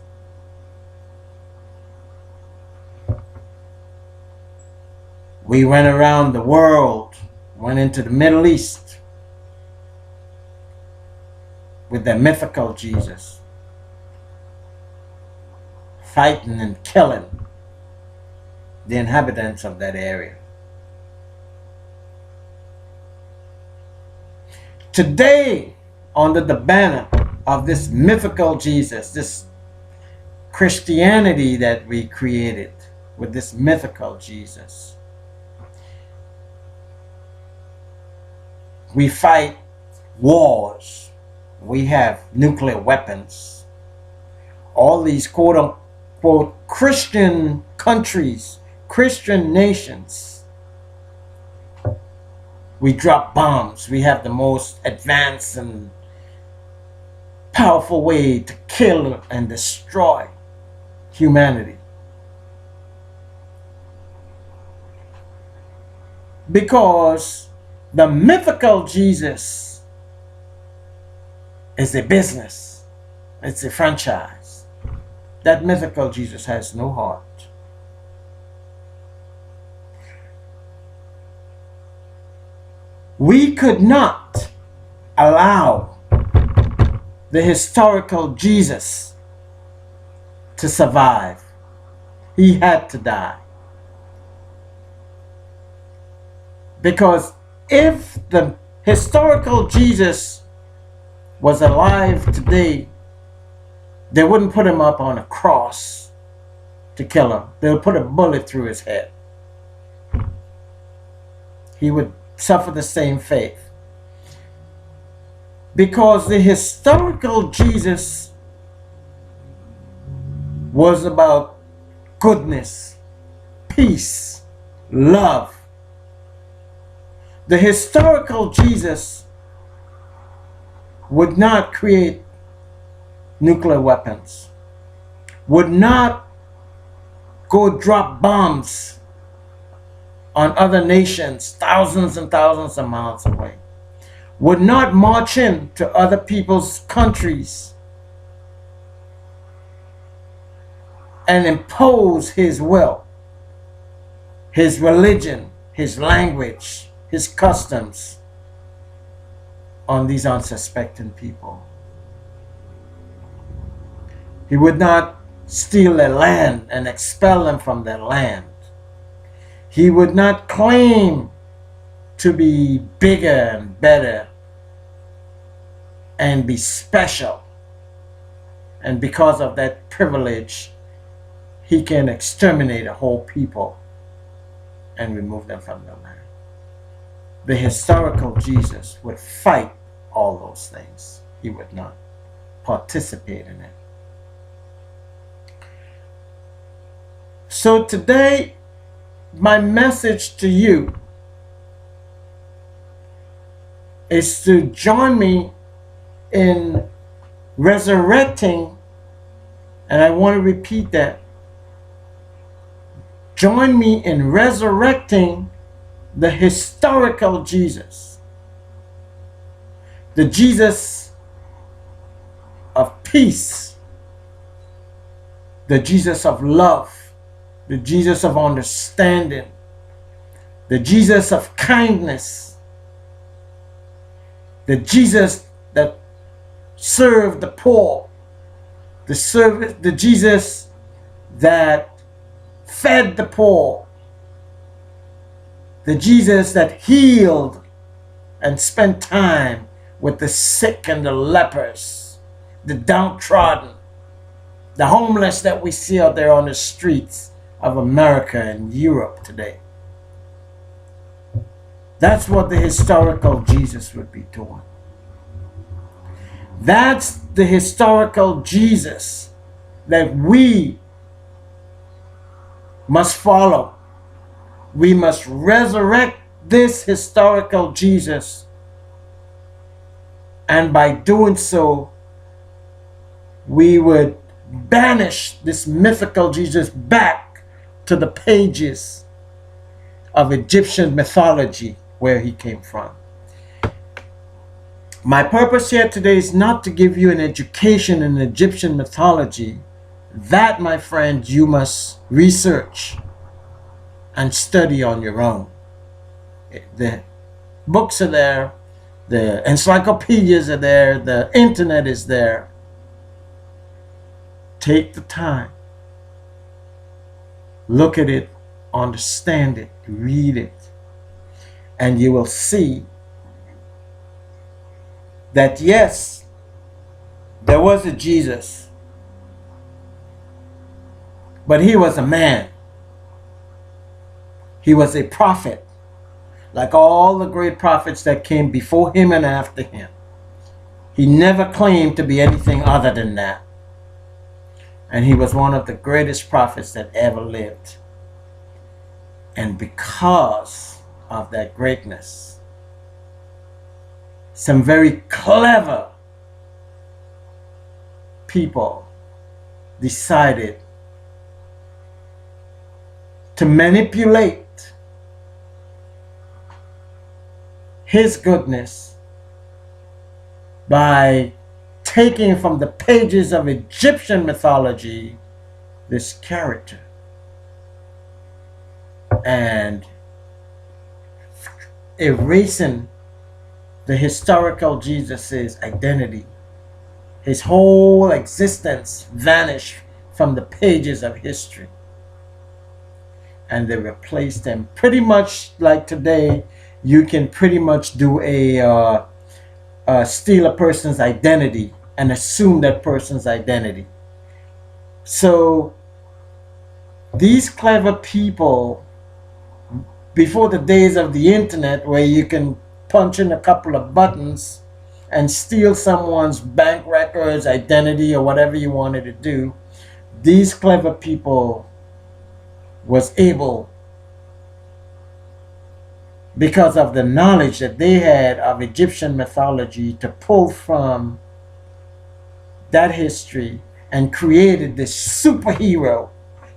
Speaker 1: We went around the world, went into the Middle East with the mythical Jesus, fighting and killing the inhabitants of that area. Today, under the banner of this mythical Jesus, this Christianity that we created with this mythical Jesus, we fight wars. We have nuclear weapons. All these quote unquote Christian countries, Christian nations, We drop bombs. We have the most advanced and powerful way to kill and destroy humanity. Because the mythical Jesus is a business. It's a franchise. That mythical Jesus has no heart. We could not allow the historical Jesus to survive. He had to die. Because if the historical Jesus was alive today, they wouldn't put him up on a cross to kill him. They'll put a bullet through his head. He would suffer the same fate. Because the historical Jesus was about goodness, peace, love. The historical Jesus would not create nuclear weapons, would not go drop bombs on other nations thousands and thousands of miles away, would not march into other people's countries and impose his will, his religion, his language, his customs on these unsuspecting people. He would not steal their land and expel them from their land. He would not claim to be bigger and better and be special. And because of that privilege, he can exterminate a whole people and remove them from their land. The historical Jesus would fight all those things. He would not participate in it. So today, my message to you is to join me in resurrecting, and I want to repeat that. Join me in resurrecting the historical Jesus, the Jesus of peace, the Jesus of love, the Jesus of understanding, the Jesus of kindness, the Jesus that served the poor, the Jesus that fed the poor, the Jesus that healed and spent time with the sick and the lepers, the downtrodden, the homeless that we see out there on the streets of America and Europe today. That's what the historical Jesus would be doing. That's the historical Jesus that we must follow. We must resurrect this historical Jesus, and by doing so, we would banish this mythical Jesus back to the pages of Egyptian mythology where he came from. My purpose here today is not to give you an education in Egyptian mythology. That, my friend, you must research and study on your own. The books are there, the encyclopedias are there, the internet is there. Take the time, look at it, understand it, read it, and you will see that yes, there was a Jesus, but he was a man. He was a prophet, like all the great prophets that came before him and after him. He never claimed to be anything other than that. And he was one of the greatest prophets that ever lived. And because of that greatness, some very clever people decided to manipulate his goodness by taking from the pages of Egyptian mythology this character and erasing the historical Jesus' identity. His whole existence vanished from the pages of history. And they replaced him pretty much like today. You can pretty much do steal a person's identity and assume that person's identity. So these clever people, before the days of the internet where you can punch in a couple of buttons and steal someone's bank records, identity, or whatever you wanted to do, these clever people was able, because of the knowledge that they had of Egyptian mythology, to pull from that history and created this superhero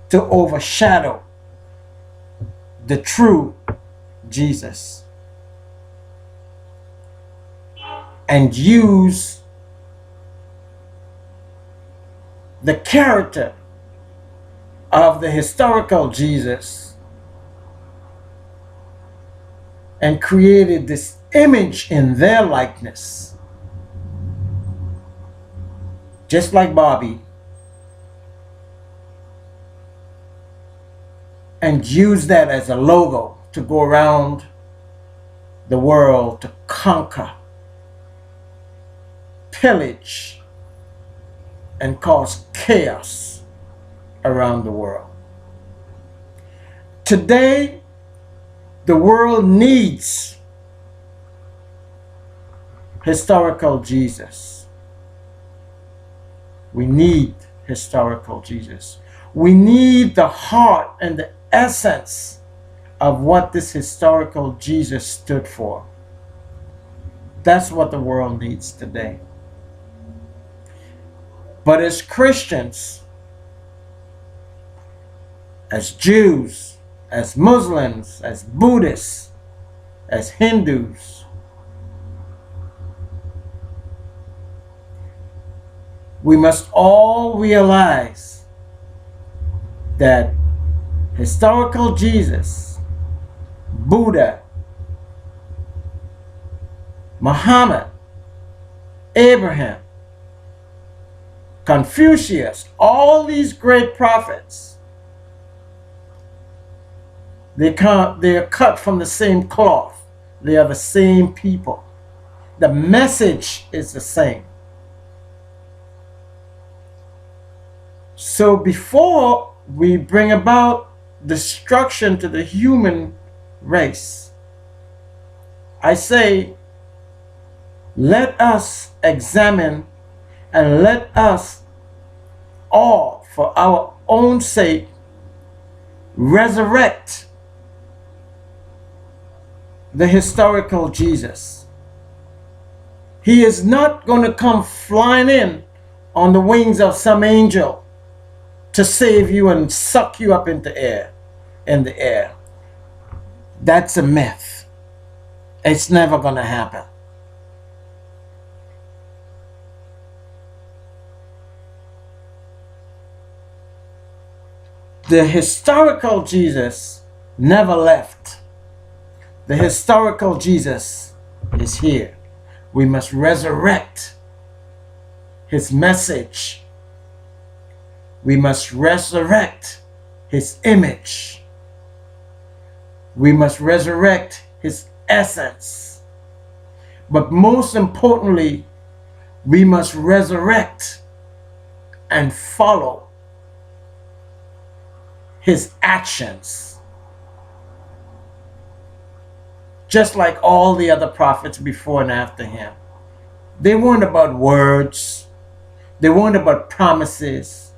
Speaker 1: to overshadow the true Jesus and use the character of the historical Jesus and created this image in their likeness, just like Barbie, and use that as a logo to go around the world to conquer, pillage, and cause chaos around the world. Today, the world needs historical Jesus. We need historical Jesus. We need the heart and the essence of what this historical Jesus stood for. That's what the world needs today. But as Christians, as Jews, as Muslims, as Buddhists, as Hindus, we must all realize that historical Jesus, Buddha, Muhammad, Abraham, Confucius, all these great prophets, they are cut from the same cloth. They are the same people. The message is the same. So before we bring about destruction to the human race, I say, let us examine and let us all, for our own sake, resurrect the historical Jesus. He is not going to come flying in on the wings of some angel to save you and suck you up in the air. That's a myth. It's never going to happen. The historical Jesus never left. The historical Jesus is here. We must resurrect his message. We must resurrect his image. We must resurrect his essence. But most importantly, we must resurrect and follow his actions. Just like all the other prophets before and after him. They weren't about words. They weren't about promises.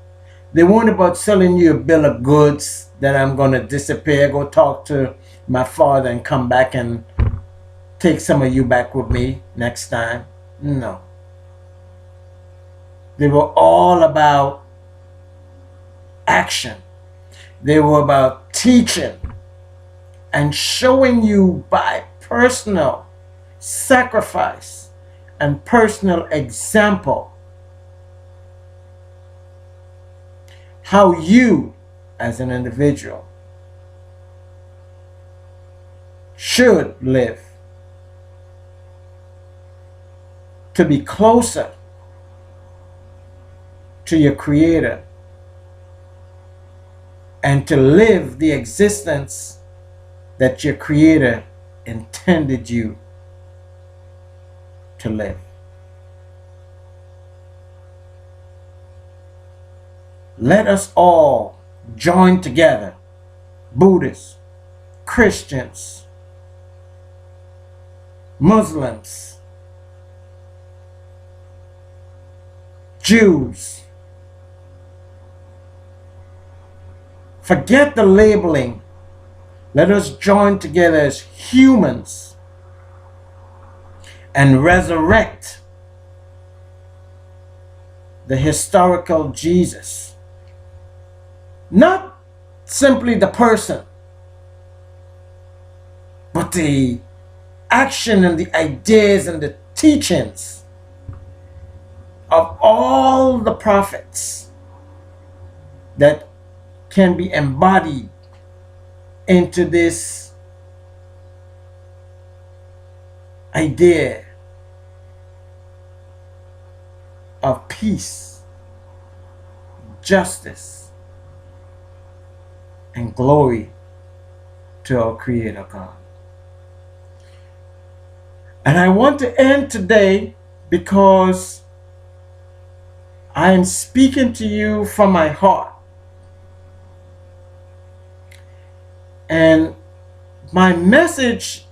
Speaker 1: They weren't about selling you a bill of goods that I'm going to disappear, go talk to my father and come back and take some of you back with me next time. No. They were all about action. They were about teaching and showing you by personal sacrifice and personal example how you as an individual should live to be closer to your Creator and to live the existence that your Creator intended you to live. Let us all join together, Buddhists, Christians, Muslims, Jews. Forget the labeling. Let us join together as humans and resurrect the historical Jesus. Not simply the person, but the action and the ideas and the teachings of all the prophets that can be embodied into this idea of peace, justice, and glory to our Creator God. And I want to end today because I am speaking to you from my heart. And my message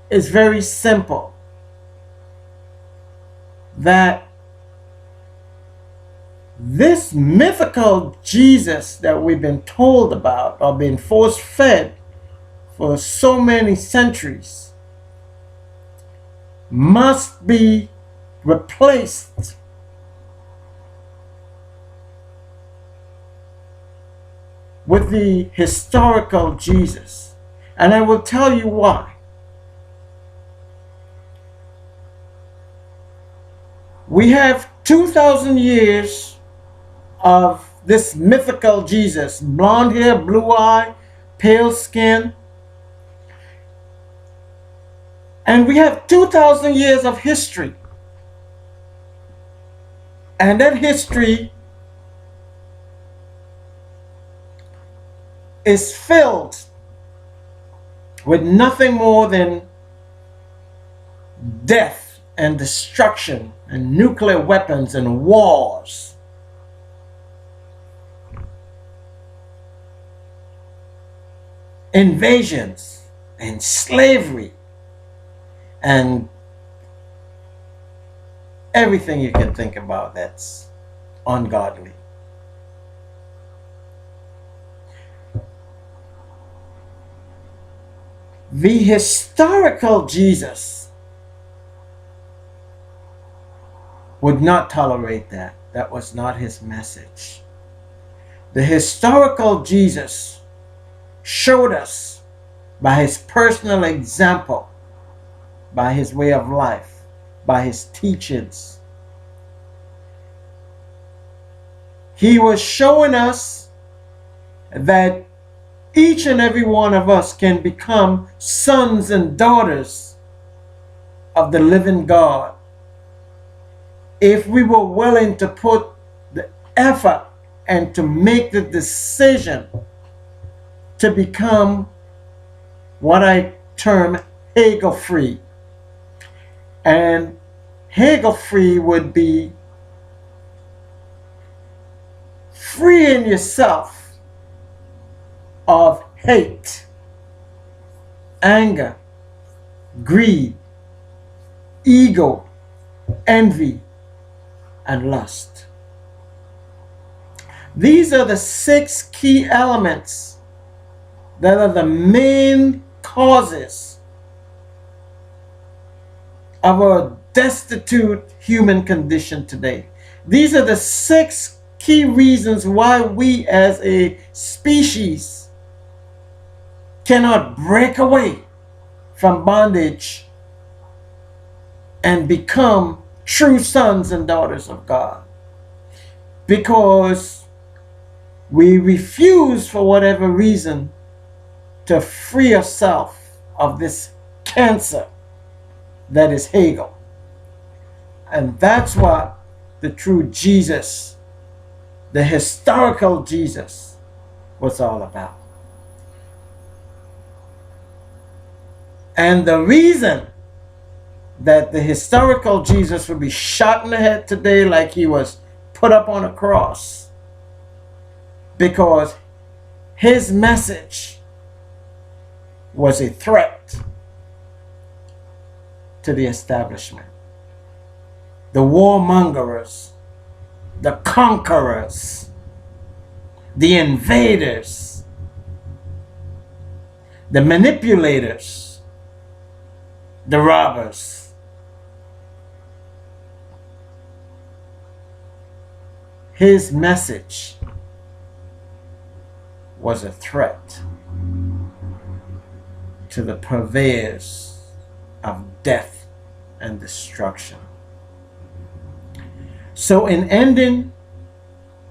Speaker 1: is very simple. That this mythical Jesus that we've been told about or been force-fed for so many centuries must be replaced with the historical Jesus. And I will tell you why. We have 2,000 years of this mythical Jesus, blonde hair, blue eye, pale skin. And we have 2,000 years of history. And that history is filled with nothing more than death and destruction and nuclear weapons and wars. Invasions and slavery and everything you can think about that's ungodly. The historical Jesus would not tolerate that. That was not his message. The historical Jesus showed us by his personal example, by his way of life, by his teachings. He was showing us that each and every one of us can become sons and daughters of the living God if we were willing to put the effort and to make the decision to become what I term Hegel-free. And Hegel-free would be freeing yourself of hate, anger, greed, ego, envy, and lust. These are the 6 key elements that are the main causes of our destitute human condition today. These are the 6 key reasons why we as a species cannot break away from bondage and become true sons and daughters of God. Because we refuse, for whatever reason, to free ourselves of this cancer that is Hegel. And that's what the true Jesus, the historical Jesus, was all about. And the reason that the historical Jesus would be shot in the head today like he was put up on a cross, because his message was a threat to the establishment. The warmongers, the conquerors, the invaders, the manipulators, the robbers. His message was a threat to the purveyors of death and destruction. So in ending,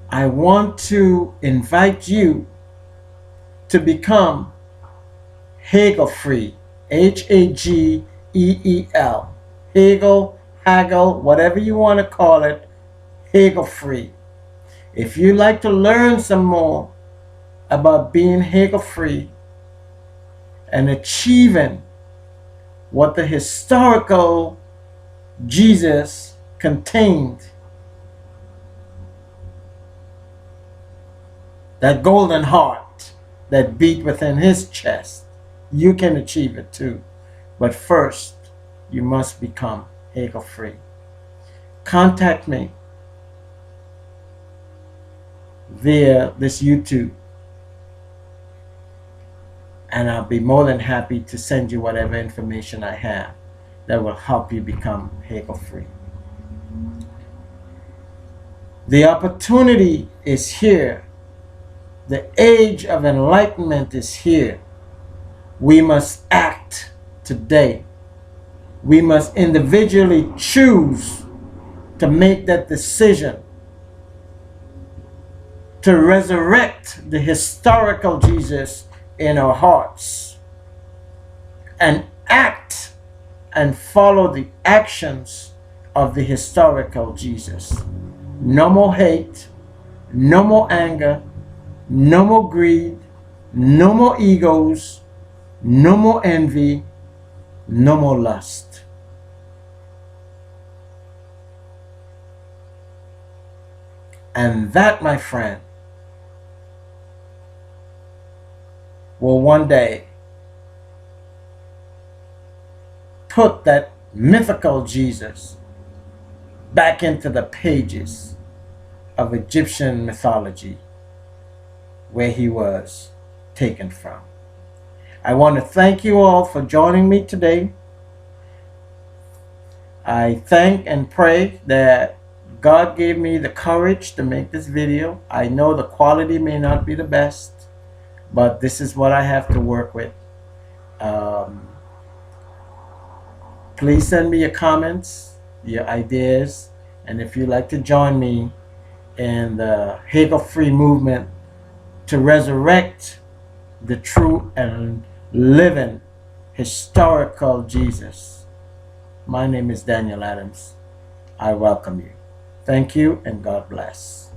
Speaker 1: I want to invite you to become Hegel free. Hageel. Hegel, whatever you want to call it, Hegel free. If you'd like to learn some more about being Hegel free and achieving what the historical Jesus contained, that golden heart that beat within his chest, you can achieve it too. But first, you must become Hegel free. Contact me via this YouTube, and I'll be more than happy to send you whatever information I have that will help you become Hegel free. The opportunity is here. The age of enlightenment is here. We must act today. We must individually choose to make that decision to resurrect the historical Jesus in our hearts and act and follow the actions of the historical Jesus. No more hate, no more anger, no more greed, no more egos, no more envy, no more lust. And that, my friend, will one day put that mythical Jesus back into the pages of Egyptian mythology where he was taken from. I want to thank you all for joining me today. I thank and pray that God gave me the courage to make this video. I know the quality may not be the best, but this is what I have to work with. Please send me your comments, your ideas, and if you'd like to join me in the Hegel free movement to resurrect the true and living historical Jesus. My name is Daniel Adams. I welcome you. Thank you and God bless.